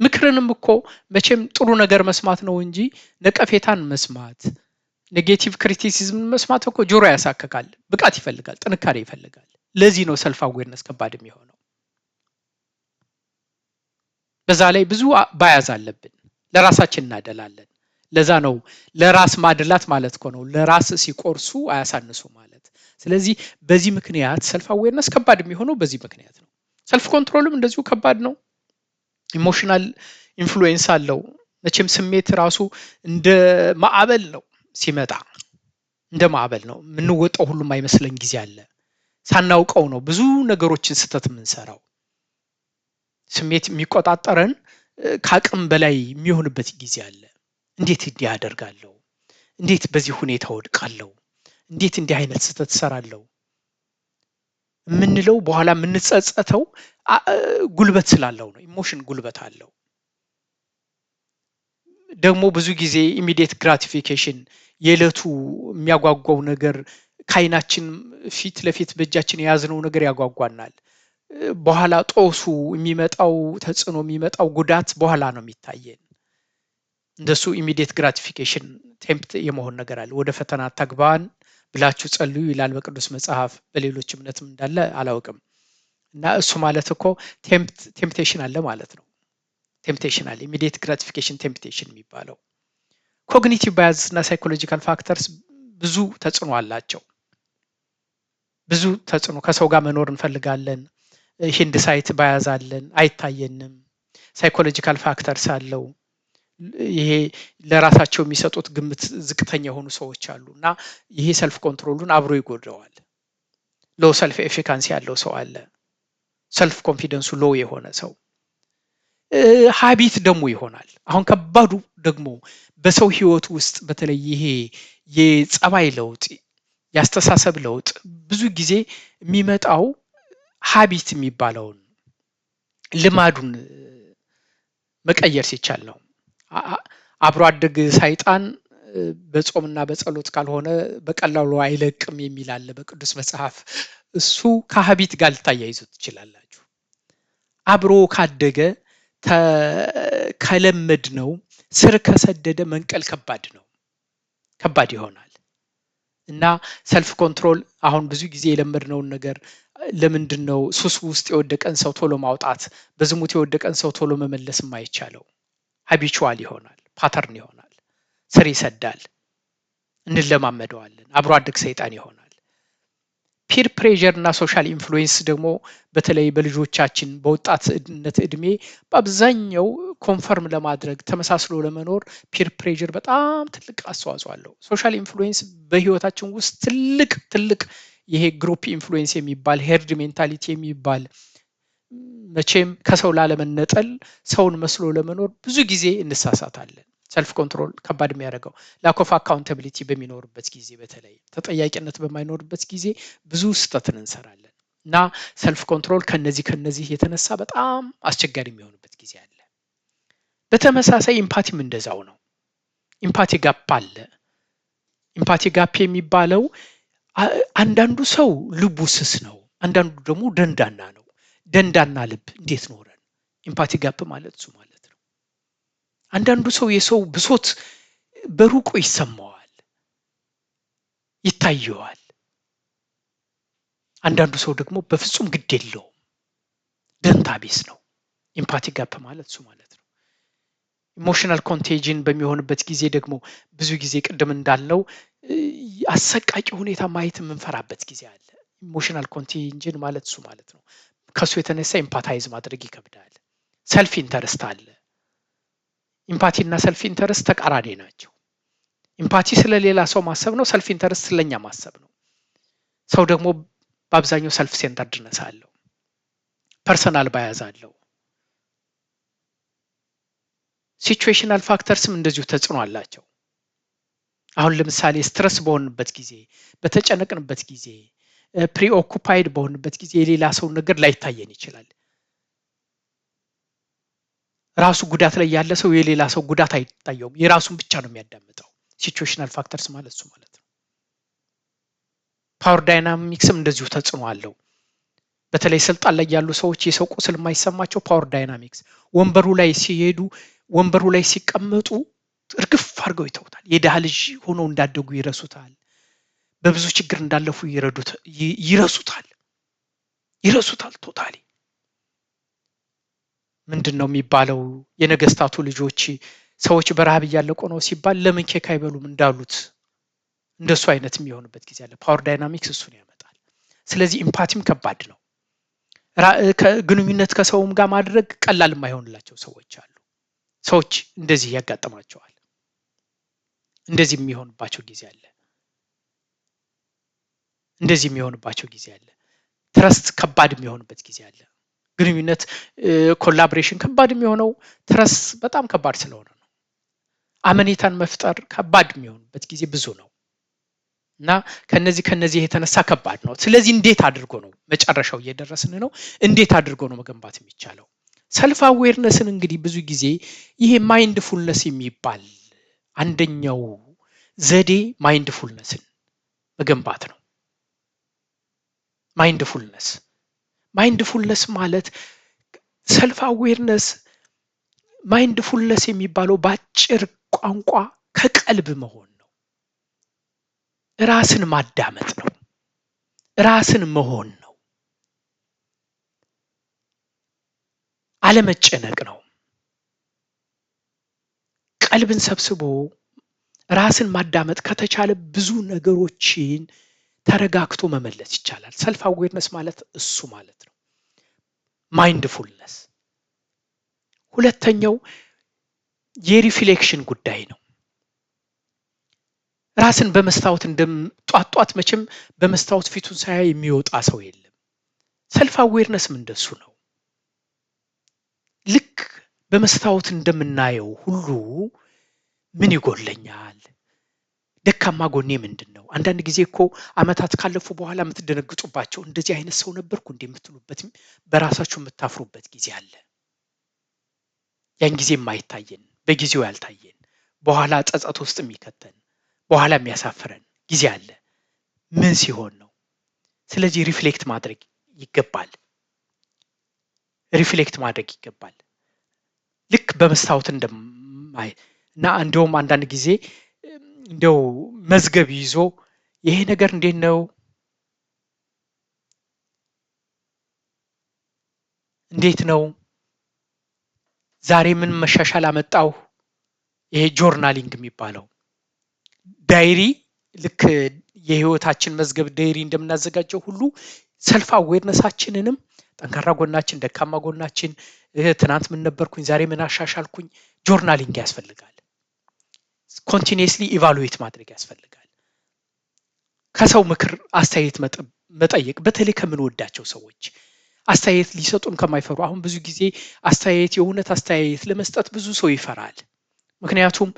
ምክርንም እኮ መቼም ጥሩ ነገር መስማት ነው እንጂ ነቀፌታን መስማት፣ ኔጌቲቭ ክሪቲሲዝም መስማት እኮ ጆሮ ያሳከካል። ብቃት ይፈልጋል፣ ጥንካሬ ይፈልጋል። ለዚህ ነው ሰልፍ አዌርነስ ከባድ የሚሆነው። በዛ ላይ ብዙ ባያዝ አለብን፣ ለራሳችን እናደላለን። ለዛ ነው ለራስ ማድላት ማለት እኮ ነው፣ ለራስ ሲቆርሱ አያሳንሱ ማለት። ስለዚህ በዚህ ምክንያት ሰልፍ አዌርነስ ከባድ የሚሆነው በዚህ ምክንያት ነው። ሰልፍ ኮንትሮልም እንደዚሁ ከባድ ነው። ኢሞሽናል ኢንፍሉዌንስ አለው። መቼም ስሜት ራሱ እንደ ማዕበል ነው፣ ሲመጣ እንደ ማዕበል ነው። የምንወጣው ሁሉም አይመስለን ጊዜ አለ። ሳናውቀው ነው ብዙ ነገሮችን ስህተት የምንሰራው። ስሜት የሚቆጣጠረን ከአቅም በላይ የሚሆንበት ጊዜ አለ። እንዴት እንዲህ አደርጋለሁ? እንዴት በዚህ ሁኔታ ወድቃለሁ? እንዴት እንዲህ አይነት ስህተት እሰራለሁ የምንለው በኋላ የምንጸጸተው ጉልበት ስላለው ነው። ኢሞሽን ጉልበት አለው። ደግሞ ብዙ ጊዜ ኢሚዲየት ግራቲፊኬሽን፣ የዕለቱ የሚያጓጓው ነገር ከዓይናችን ፊት ለፊት በእጃችን የያዝነው ነገር ያጓጓናል። በኋላ ጦሱ የሚመጣው ተጽዕኖ የሚመጣው ጉዳት በኋላ ነው የሚታየን። እንደሱ ኢሚዲየት ግራቲፊኬሽን ቴምፕት የመሆን ነገር አለ። ወደ ፈተና አታግባን ብላችሁ ጸልዩ ይላል በቅዱስ መጽሐፍ። በሌሎች እምነትም እንዳለ አላውቅም። እና እሱ ማለት እኮ ቴምፕቴሽን አለ ማለት ነው። ቴምፕቴሽን አለ፣ ኢሚዲየት ግራቲፊኬሽን ቴምፕቴሽን የሚባለው። ኮግኒቲቭ ባያዝስ እና ሳይኮሎጂካል ፋክተርስ ብዙ ተጽዕኖ አላቸው። ብዙ ተጽዕኖ። ከሰው ጋር መኖር እንፈልጋለን፣ ሂንድ ሳይት ባያዝ አለን፣ አይታየንም። ሳይኮሎጂካል ፋክተርስ አለው። ይሄ ለራሳቸው የሚሰጡት ግምት ዝቅተኛ የሆኑ ሰዎች አሉ እና ይሄ ሰልፍ ኮንትሮሉን አብሮ ይጎዳዋል። ሎው ሰልፍ ኤፊካንሲ ያለው ሰው አለ። ሰልፍ ኮንፊደንሱ ሎው የሆነ ሰው ሀቢት ደግሞ ይሆናል። አሁን ከባዱ ደግሞ በሰው ህይወት ውስጥ በተለይ ይሄ የጸባይ ለውጥ፣ የአስተሳሰብ ለውጥ ብዙ ጊዜ የሚመጣው ሀቢት የሚባለውን ልማዱን መቀየር ሲቻል ነው። አብሮ አደግ ሰይጣን በጾምና በጸሎት ካልሆነ በቀላሉ አይለቅም የሚል አለ በቅዱስ መጽሐፍ። እሱ ከሀቢት ጋር ልታያይዙት ትችላላችሁ። አብሮ ካደገ ከለመድ ነው ስር ከሰደደ መንቀል ከባድ ይሆናል። እና ሰልፍ ኮንትሮል አሁን ብዙ ጊዜ የለመድነውን ነገር ለምንድን ነው ሱስ ውስጥ የወደቀን ሰው ቶሎ ማውጣት፣ በዝሙት የወደቀን ሰው ቶሎ መመለስ የማይቻለው? ሀቢቹዋል ይሆናል፣ ፓተርን ይሆናል፣ ስር ይሰዳል፣ እንለማመደዋለን፣ አብሮ አደግ ሰይጣን ይሆናል። ፒር ፕሬዠር እና ሶሻል ኢንፍሉዌንስ ደግሞ በተለይ በልጆቻችን በወጣትነት እድሜ በአብዛኛው ኮንፈርም ለማድረግ ተመሳስሎ ለመኖር ፒር ፕሬዠር በጣም ትልቅ አስተዋጽኦ አለው። ሶሻል ኢንፍሉዌንስ በህይወታችን ውስጥ ትልቅ ይሄ ግሩፕ ኢንፍሉዌንስ የሚባል ሄርድ ሜንታሊቲ የሚባል መቼም ከሰው ላለመነጠል ሰውን መስሎ ለመኖር ብዙ ጊዜ እንሳሳታለን። ሰልፍ ኮንትሮል ከባድ የሚያደርገው ላክ ኦፍ አካውንታቢሊቲ በሚኖርበት ጊዜ፣ በተለይ ተጠያቂነት በማይኖርበት ጊዜ ብዙ ስህተትን እንሰራለን እና ሰልፍ ኮንትሮል ከነዚህ የተነሳ በጣም አስቸጋሪ የሚሆንበት ጊዜ አለ። በተመሳሳይ ኢምፓቲም እንደዛው ነው። ኢምፓቲ ጋፕ አለ። ኢምፓቲ ጋፕ የሚባለው አንዳንዱ ሰው ልቡ ስስ ነው፣ አንዳንዱ ደግሞ ደንዳና ነው። ደንዳና ልብ እንዴት ኖረን? ኢምፓቲ ጋፕ ማለት እሱ ማለት ነው። አንዳንዱ ሰው የሰው ብሶት በሩቁ ይሰማዋል፣ ይታየዋል። አንዳንዱ ሰው ደግሞ በፍጹም ግድ የለውም፣ ደንታ ቢስ ነው። ኢምፓቲ ጋፕ ማለት እሱ ማለት ነው። ኢሞሽናል ኮንቴጂን በሚሆንበት ጊዜ ደግሞ ብዙ ጊዜ ቅድም እንዳልነው አሰቃቂ ሁኔታ ማየት የምንፈራበት ጊዜ አለ። ኢሞሽናል ኮንቴጂን ማለት እሱ ማለት ነው። ከሱ የተነሳ ኢምፓታይዝ ማድረግ ይከብዳል። ሰልፍ ኢንተረስት አለ። ኢምፓቲ እና ሰልፍ ኢንተረስት ተቃራኒ ናቸው። ኢምፓቲ ስለሌላ ሰው ማሰብ ነው፣ ሰልፍ ኢንተረስት ስለኛ ማሰብ ነው። ሰው ደግሞ በአብዛኛው ሰልፍ ሴንተርድነስ አለው፣ ፐርሰናል ባያዝ አለው። ሲቹዌሽናል ፋክተርስም እንደዚሁ ተጽዕኖ አላቸው። አሁን ለምሳሌ ስትረስ በሆንበት ጊዜ፣ በተጨነቅንበት ጊዜ፣ ፕሪኦኩፓይድ በሆንበት ጊዜ የሌላ ሰው ነገር ላይታየን ይችላል። ራሱ ጉዳት ላይ ያለ ሰው የሌላ ሰው ጉዳት አይታየውም፣ የራሱን ብቻ ነው የሚያዳምጠው። ሲቹዌሽናል ፋክተርስ ማለት እሱ ማለት ነው። ፓወር ዳይናሚክስም እንደዚሁ ተጽዕኖ አለው። በተለይ ስልጣን ላይ ያሉ ሰዎች የሰው ቁስል የማይሰማቸው ፓወር ዳይናሚክስ፣ ወንበሩ ላይ ሲሄዱ፣ ወንበሩ ላይ ሲቀመጡ እርግፍ አድርገው ይተውታል። የድሃ ልጅ ሆነው እንዳደጉ ይረሱታል። በብዙ ችግር እንዳለፉ ይረሱታል ቶታሊ። ምንድን ነው የሚባለው? የነገስታቱ ልጆች ሰዎች በረሃብ እያለቁ ነው ሲባል ለምን ኬክ አይበሉም እንዳሉት እንደሱ አይነት የሚሆንበት ጊዜ አለ። ፓወር ዳይናሚክስ እሱን ያመጣል። ስለዚህ ኢምፓቲም ከባድ ነው። ግንኙነት ከሰውም ጋር ማድረግ ቀላል የማይሆንላቸው ሰዎች አሉ። ሰዎች እንደዚህ ያጋጥማቸዋል። እንደዚህ የሚሆንባቸው ጊዜ አለ። ትረስት ከባድ የሚሆንበት ጊዜ አለ። ግንኙነት ኮላቦሬሽን ከባድ የሚሆነው ትረስት በጣም ከባድ ስለሆነ ነው። አመኔታን መፍጠር ከባድ የሚሆንበት ጊዜ ብዙ ነው እና ከነዚህ የተነሳ ከባድ ነው። ስለዚህ እንዴት አድርጎ ነው መጨረሻው እየደረስን ነው? እንዴት አድርጎ ነው መገንባት የሚቻለው? ሰልፍ አዌርነስን እንግዲህ ብዙ ጊዜ ይሄ ማይንድፉልነስ የሚባል አንደኛው ዘዴ ማይንድፉልነስን መገንባት ነው። ማይንድፉልነስ ማለት ሰልፍ አዌርነስ ማይንድፉልነስ የሚባለው በአጭር ቋንቋ ከቀልብ መሆን ነው። ራስን ማዳመጥ ነው። ራስን መሆን ነው። አለመጨነቅ ነው። ቀልብን ሰብስቦ ራስን ማዳመጥ ከተቻለ ብዙ ነገሮችን ተረጋግቶ መመለስ ይቻላል። ሰልፍ አዌርነስ ማለት እሱ ማለት ነው። ማይንድፉልነስ ሁለተኛው የሪፍሌክሽን ጉዳይ ነው። ራስን በመስታወት ጧት መቼም በመስታወት ፊቱን ሳያይ የሚወጣ ሰው የለም። ሰልፍ አዌርነስም እንደሱ ነው። ልክ በመስታወት እንደምናየው ሁሉ ምን ይጎለኛል? ደካማ ጎኔ ምንድን ነው? አንዳንድ ጊዜ እኮ አመታት ካለፉ በኋላ የምትደነግጡባቸው እንደዚህ አይነት ሰው ነበርኩ እንዴ የምትሉበት በራሳችሁ የምታፍሩበት ጊዜ አለ። ያን ጊዜ የማይታየን በጊዜው ያልታየን በኋላ ጸጸት ውስጥ የሚከተን በኋላ የሚያሳፍረን ጊዜ አለ። ምን ሲሆን ነው? ስለዚህ ሪፍሌክት ማድረግ ይገባል። ሪፍሌክት ማድረግ ይገባል። ልክ በመስታወት እንደማይ እና እንደውም አንዳንድ ጊዜ እንደው መዝገብ ይዞ ይሄ ነገር እንዴት ነው? እንዴት ነው? ዛሬ ምን መሻሻል አመጣው? ይሄ ጆርናሊንግ የሚባለው ዳይሪ ልክ የህይወታችን መዝገብ ዳይሪ እንደምናዘጋጀው ሁሉ ሰልፍ አዌርነሳችንንም ጠንካራ ጎናችን፣ ደካማ ጎናችን፣ ትናንት ምን ነበርኩኝ፣ ዛሬ ምን አሻሻልኩኝ፣ ጆርናሊንግ ያስፈልጋል። ኮንቲኒየስሊ ኢቫሉዌት ማድረግ ያስፈልጋል። ከሰው ምክር አስተያየት መጠየቅ፣ በተለይ ከምንወዳቸው ሰዎች አስተያየት ሊሰጡን ከማይፈሩ። አሁን ብዙ ጊዜ አስተያየት የእውነት አስተያየት ለመስጠት ብዙ ሰው ይፈራል። ምክንያቱም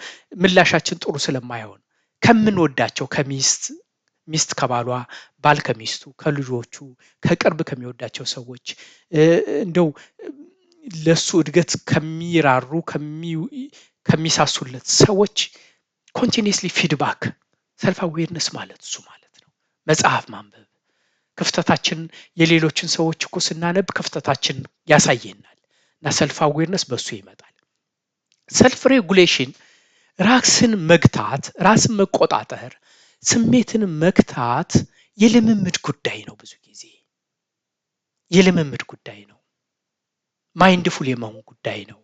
ምላሻችን ጥሩ ስለማይሆን ከምንወዳቸው ሚስት ከባሏ፣ ባል ከሚስቱ፣ ከልጆቹ፣ ከቅርብ ከሚወዳቸው ሰዎች እንደው ለሱ እድገት ከሚራሩ ከሚሳሱለት ሰዎች ኮንቲኒየስሊ ፊድባክ ሰልፍ አዌርነስ ማለት እሱ ማለት ነው። መጽሐፍ ማንበብ ክፍተታችን የሌሎችን ሰዎች እኮ ስናነብ ክፍተታችን ያሳየናል እና ሰልፍ አዌርነስ በሱ ይመጣል። ሰልፍ ሬጉሌሽን ራስን መግታት፣ ራስን መቆጣጠር፣ ስሜትን መግታት የልምምድ ጉዳይ ነው። ብዙ ጊዜ የልምምድ ጉዳይ ነው። ማይንድፉል የመሆን ጉዳይ ነው።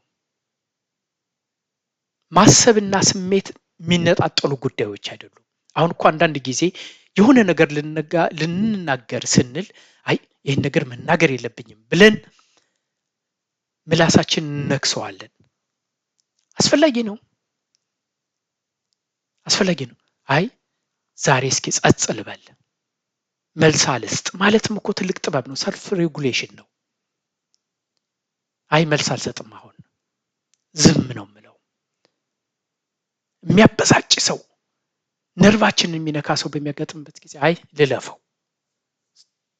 ማሰብና ስሜት የሚነጣጠሉ ጉዳዮች አይደሉም። አሁን እኮ አንዳንድ ጊዜ የሆነ ነገር ልንናገር ስንል አይ ይህን ነገር መናገር የለብኝም ብለን ምላሳችን እንነክሰዋለን። አስፈላጊ ነው። አይ ዛሬ እስኪ ጸጥ ልበል፣ መልስ አልስጥ ማለትም እኮ ትልቅ ጥበብ ነው። ሰልፍ ሬጉሌሽን ነው። አይ መልስ አልሰጥም፣ አሁን ዝም ነው የምለው። የሚያበሳጭ ሰው ነርቫችንን የሚነካ ሰው በሚያጋጥምበት ጊዜ አይ ልለፈው።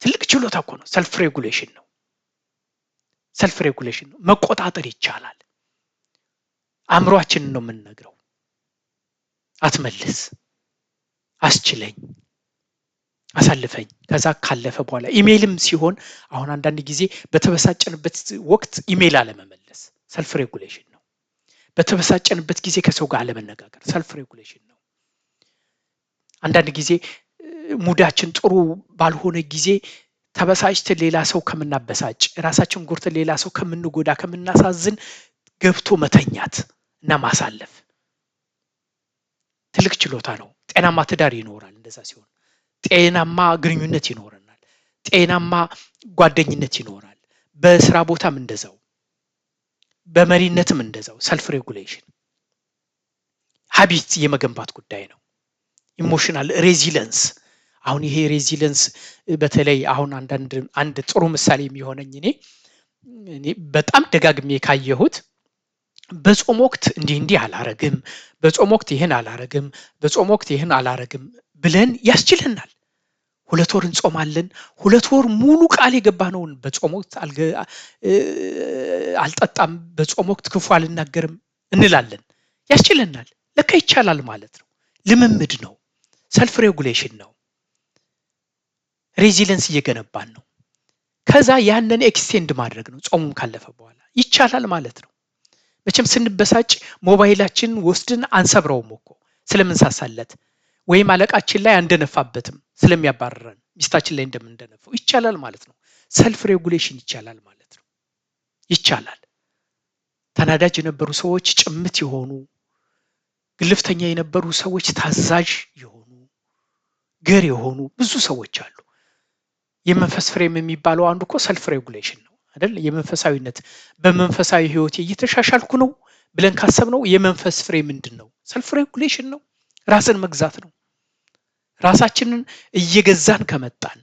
ትልቅ ችሎታ እኮ ነው። ሰልፍ ሬጉሌሽን ነው። መቆጣጠር ይቻላል። አእምሯችንን ነው የምንነግረው። አትመልስ፣ አስችለኝ፣ አሳልፈኝ። ከዛ ካለፈ በኋላ ኢሜይልም ሲሆን አሁን አንዳንድ ጊዜ በተበሳጨንበት ወቅት ኢሜይል አለመመለስ ሰልፍ ሬጉሌሽን ነው። በተበሳጨንበት ጊዜ ከሰው ጋር አለመነጋገር ሰልፍ ሬጉሌሽን ነው። አንዳንድ ጊዜ ሙዳችን ጥሩ ባልሆነ ጊዜ ተበሳጭተን ሌላ ሰው ከምናበሳጭ፣ ራሳችን ጎርተን ሌላ ሰው ከምንጎዳ፣ ከምናሳዝን ገብቶ መተኛት እና ማሳለፍ ትልቅ ችሎታ ነው። ጤናማ ትዳር ይኖራል እንደዛ ሲሆን። ጤናማ ግንኙነት ይኖረናል። ጤናማ ጓደኝነት ይኖራል። በስራ ቦታም እንደዛው፣ በመሪነትም እንደዛው። ሰልፍ ሬጉሌሽን ሀቢት የመገንባት ጉዳይ ነው። ኢሞሽናል ሬዚለንስ አሁን ይሄ ሬዚለንስ በተለይ አሁን አንድ ጥሩ ምሳሌ የሚሆነኝ እኔ በጣም ደጋግሜ ካየሁት በጾም ወቅት እንዲህ አላረግም፣ በጾም ወቅት ይህን አላረግም፣ በጾም ወቅት ይህን አላረግም ብለን ያስችለናል። 2 ወር እንጾማለን። 2 ወር ሙሉ ቃል የገባነውን በጾም ወቅት አልጠጣም፣ በጾም ወቅት ክፉ አልናገርም እንላለን። ያስችለናል። ለካ ይቻላል ማለት ነው። ልምምድ ነው። ሰልፍ ሬጉሌሽን ነው። ሬዚለንስ እየገነባን ነው። ከዛ ያንን ኤክስቴንድ ማድረግ ነው። ጾሙም ካለፈ በኋላ ይቻላል ማለት ነው። መቼም ስንበሳጭ ሞባይላችን ወስድን አንሰብረውም እኮ ስለምንሳሳለት፣ ወይም አለቃችን ላይ አንደነፋበትም ስለሚያባረረን፣ ሚስታችን ላይ እንደምንደነፈው ይቻላል ማለት ነው። ሰልፍ ሬጉሌሽን ይቻላል ማለት ነው። ይቻላል። ተናዳጅ የነበሩ ሰዎች ጭምት የሆኑ፣ ግልፍተኛ የነበሩ ሰዎች ታዛዥ የሆኑ፣ ገር የሆኑ ብዙ ሰዎች አሉ። የመንፈስ ፍሬም የሚባለው አንዱ እኮ ሰልፍ ሬጉሌሽን ነው አይደል? የመንፈሳዊነት በመንፈሳዊ ህይወቴ እየተሻሻልኩ ነው፣ ብለን ካሰብነው የመንፈስ ፍሬ ምንድነው? ሰልፍ ሬጉሌሽን ነው። ራስን መግዛት ነው። ራሳችንን እየገዛን ከመጣን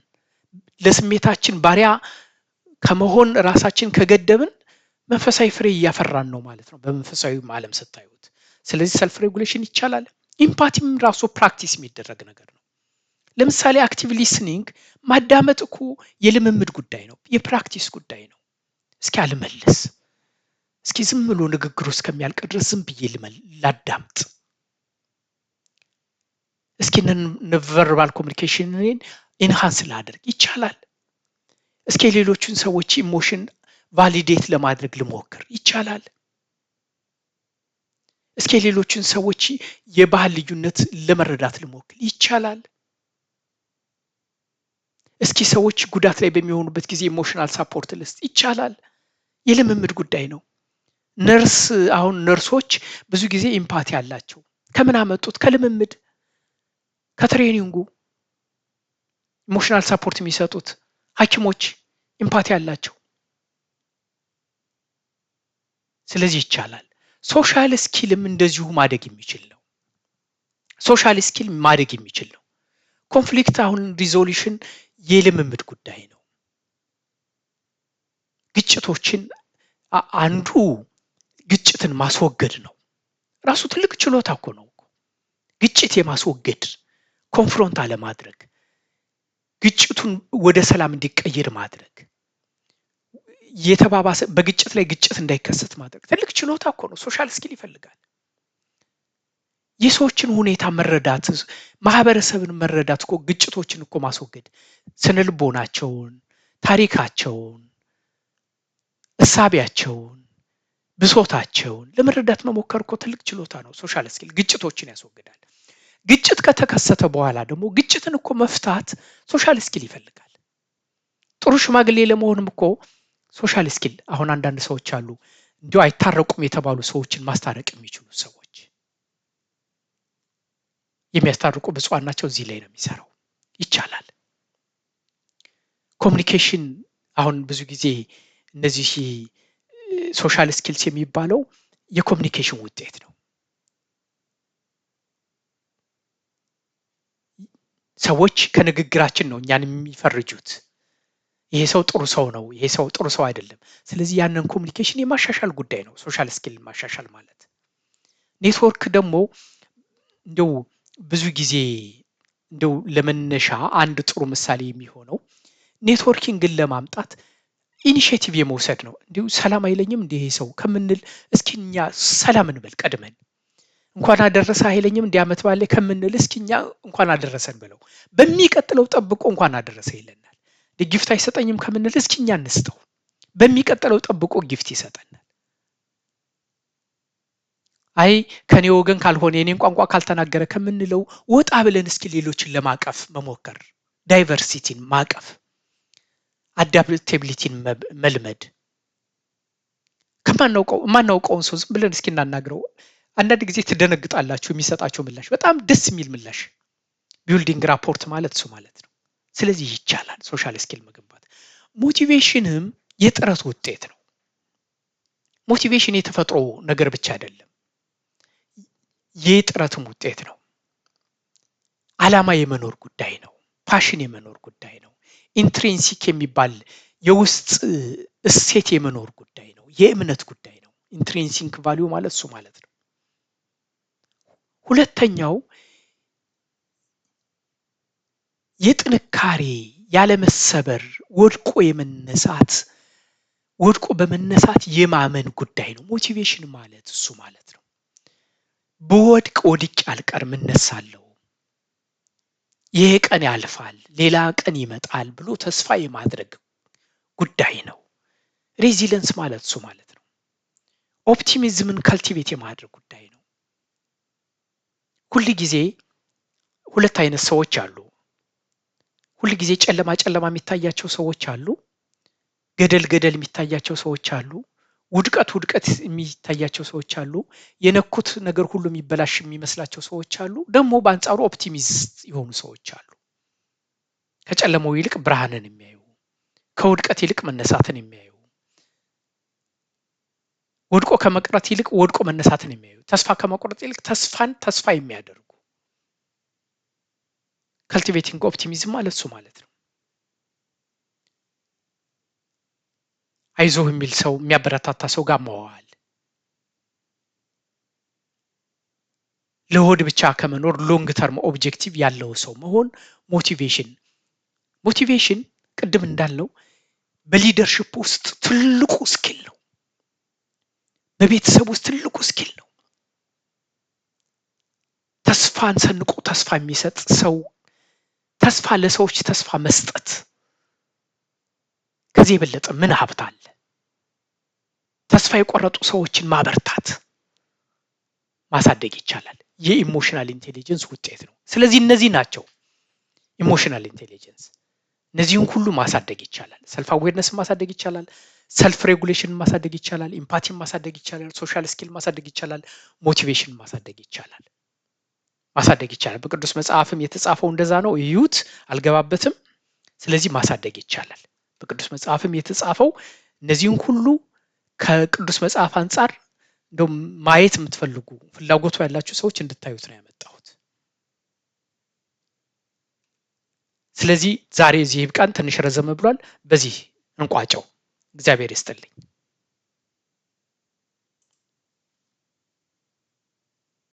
ለስሜታችን ባሪያ ከመሆን ራሳችን ከገደብን መንፈሳዊ ፍሬ እያፈራን ነው ማለት ነው በመንፈሳዊ ዓለም ስታዩት። ስለዚህ ሰልፍ ሬጉሌሽን ይቻላል። ኢምፓቲም ራሱ ፕራክቲስ የሚደረግ ነገር ነው። ለምሳሌ አክቲቭ ሊስኒንግ ማዳመጥ እኮ የልምምድ ጉዳይ ነው፣ የፕራክቲስ ጉዳይ ነው። እስኪ አልመልስ፣ እስኪ ዝም ብሎ ንግግሩ እስከሚያልቅ ድረስ ዝም ብዬ ላዳምጥ። እስኪ ቨርባል ኮሚኒኬሽንን ኢንሃንስ ላደርግ ይቻላል። እስኪ ሌሎችን ሰዎች ኢሞሽን ቫሊዴት ለማድረግ ልሞክር ይቻላል። እስኪ ሌሎችን ሰዎች የባህል ልዩነት ለመረዳት ልሞክር ይቻላል። እስኪ ሰዎች ጉዳት ላይ በሚሆኑበት ጊዜ ኢሞሽናል ሳፖርት ልስጥ ይቻላል። የልምምድ ጉዳይ ነው። አሁን ነርሶች ብዙ ጊዜ ኢምፓቲ አላቸው። ከምን አመጡት? ከልምምድ፣ ከትሬኒንጉ። ኢሞሽናል ሳፖርት የሚሰጡት ሐኪሞች ኢምፓቲ አላቸው። ስለዚህ ይቻላል። ሶሻል ስኪልም እንደዚሁ ማደግ የሚችል ነው። ሶሻል ስኪል ማደግ የሚችል ነው። ኮንፍሊክት አሁን ሪዞሉሽን የልምምድ ጉዳይ ነው። ግጭቶችን አንዱ ግጭትን ማስወገድ ነው። ራሱ ትልቅ ችሎታ እኮ ነው። ግጭት የማስወገድ ኮንፍሮንት አለማድረግ፣ ግጭቱን ወደ ሰላም እንዲቀየር ማድረግ፣ የተባባሰ በግጭት ላይ ግጭት እንዳይከሰት ማድረግ ትልቅ ችሎታ እኮ ነው። ሶሻል ስኪል ይፈልጋል። የሰዎችን ሁኔታ መረዳት፣ ማህበረሰብን መረዳት እኮ ግጭቶችን እኮ ማስወገድ፣ ስነልቦናቸውን፣ ታሪካቸውን፣ እሳቢያቸውን፣ ብሶታቸውን ለመረዳት መሞከር እኮ ትልቅ ችሎታ ነው። ሶሻል ስኪል ግጭቶችን ያስወግዳል። ግጭት ከተከሰተ በኋላ ደግሞ ግጭትን እኮ መፍታት ሶሻል ስኪል ይፈልጋል። ጥሩ ሽማግሌ ለመሆንም እኮ ሶሻል ስኪል። አሁን አንዳንድ ሰዎች አሉ እንዲሁ አይታረቁም የተባሉ ሰዎችን ማስታረቅ የሚችሉ ሰዎች፣ የሚያስታርቁ ብፁዓን ናቸው። እዚህ ላይ ነው የሚሰራው። ይቻላል። ኮሚኒኬሽን አሁን ብዙ ጊዜ እነዚህ ሶሻል ስኪልስ የሚባለው የኮሚኒኬሽን ውጤት ነው። ሰዎች ከንግግራችን ነው እኛን የሚፈርጁት። ይሄ ሰው ጥሩ ሰው ነው፣ ይሄ ሰው ጥሩ ሰው አይደለም። ስለዚህ ያንን ኮሚኒኬሽን የማሻሻል ጉዳይ ነው ሶሻል ስኪል ማሻሻል ማለት። ኔትወርክ ደግሞ እንደው ብዙ ጊዜ እንደው ለመነሻ አንድ ጥሩ ምሳሌ የሚሆነው ኔትወርኪንግን ለማምጣት ኢኒሼቲቭ የመውሰድ ነው። እንዲሁ ሰላም አይለኝም እንዲህ ሰው ከምንል እስኪ እኛ ሰላም እንበል ቀድመን። እንኳን አደረሰ አይለኝም እንዲህ ዓመት ባለ ከምንል እስኪ እኛ እንኳን አደረሰን ብለው በሚቀጥለው ጠብቆ እንኳን አደረሰ ይለናል። ጊፍት አይሰጠኝም ከምንል እስኪ እኛ እንስጠው፣ በሚቀጥለው ጠብቆ ጊፍት ይሰጠናል። አይ ከኔ ወገን ካልሆነ የኔን ቋንቋ ካልተናገረ ከምንለው ወጣ ብለን እስኪ ሌሎችን ለማቀፍ መሞከር፣ ዳይቨርሲቲን ማቀፍ፣ አዳፕታቢሊቲን መልመድ። ማናውቀውን ሰው ዝም ብለን እስኪ እናናግረው። አንዳንድ ጊዜ ትደነግጣላችሁ የሚሰጣቸው ምላሽ፣ በጣም ደስ የሚል ምላሽ። ቢልዲንግ ራፖርት ማለት እሱ ማለት ነው። ስለዚህ ይቻላል ሶሻል ስኪል መገንባት። ሞቲቬሽንም የጥረት ውጤት ነው። ሞቲቬሽን የተፈጥሮ ነገር ብቻ አይደለም፣ የጥረትም ውጤት ነው። ዓላማ የመኖር ጉዳይ ነው። ፓሽን የመኖር ጉዳይ ነው። ኢንትሪንሲክ የሚባል የውስጥ እሴት የመኖር ጉዳይ ነው። የእምነት ጉዳይ ነው። ኢንትሪንሲክ ቫልዩ ማለት እሱ ማለት ነው። ሁለተኛው የጥንካሬ ያለመሰበር ወድቆ የመነሳት ወድቆ በመነሳት የማመን ጉዳይ ነው። ሞቲቬሽን ማለት እሱ ማለት ነው። በወድቅ ወድቄ አልቀርም እነሳለሁ፣ ይሄ ቀን ያልፋል ሌላ ቀን ይመጣል ብሎ ተስፋ የማድረግ ጉዳይ ነው። ሬዚለንስ ማለት እሱ ማለት ነው። ኦፕቲሚዝምን ካልቲቬት የማድረግ ጉዳይ ነው። ሁል ጊዜ ሁለት አይነት ሰዎች አሉ። ሁል ጊዜ ጨለማ ጨለማ የሚታያቸው ሰዎች አሉ። ገደል ገደል የሚታያቸው ሰዎች አሉ። ውድቀት ውድቀት የሚታያቸው ሰዎች አሉ። የነኩት ነገር ሁሉ የሚበላሽ የሚመስላቸው ሰዎች አሉ። ደግሞ በአንጻሩ ኦፕቲሚስት የሆኑ ሰዎች አሉ። ከጨለማው ይልቅ ብርሃንን የሚያዩ፣ ከውድቀት ይልቅ መነሳትን የሚያዩ። ወድቆ ከመቅረት ይልቅ ወድቆ መነሳትን የሚያዩ፣ ተስፋ ከመቁረጥ ይልቅ ተስፋ የሚያደርጉ። ካልቲቬቲንግ ኦፕቲሚዝም ማለት እሱ ማለት ነው። አይዞህ የሚል ሰው፣ የሚያበረታታ ሰው ጋር መዋል፣ ለሆድ ብቻ ከመኖር ሎንግ ተርም ኦብጀክቲቭ ያለው ሰው መሆን ሞቲቬሽን ቅድም እንዳልነው በሊደርሺፕ ውስጥ ትልቁ ስኪል ነው። በቤተሰብ ውስጥ ትልቁ ስኪል ነው። ተስፋን ሰንቆ ተስፋ የሚሰጥ ሰው፣ ተስፋ ለሰዎች ተስፋ መስጠት፣ ከዚህ የበለጠ ምን ሀብት አለ? ተስፋ የቆረጡ ሰዎችን ማበርታት፣ ማሳደግ ይቻላል። የኢሞሽናል ኢንቴሊጀንስ ውጤት ነው። ስለዚህ እነዚህ ናቸው ኢሞሽናል ኢንቴሊጀንስ። እነዚህን ሁሉ ማሳደግ ይቻላል። ሰልፍ አዌርነስን ማሳደግ ይቻላል። ሰልፍ ሬጉሌሽን ማሳደግ ይቻላል። ኢምፓቲን ማሳደግ ይቻላል። ሶሻል ስኪል ማሳደግ ይቻላል። ሞቲቬሽን ማሳደግ ይቻላል። በቅዱስ መጽሐፍም የተጻፈው እንደዛ ነው። እዩት፣ አልገባበትም። ስለዚህ ማሳደግ ይቻላል። በቅዱስ መጽሐፍም የተጻፈው እነዚህን ሁሉ ከቅዱስ መጽሐፍ አንጻር እንደው ማየት የምትፈልጉ ፍላጎቱ ያላችሁ ሰዎች እንድታዩት ነው ያመጣሁት። ስለዚህ ዛሬ እዚህ ይብቃን። ትንሽ ረዘም ብሏል። በዚህ እንቋጨው። እግዚአብሔር ይስጥልኝ።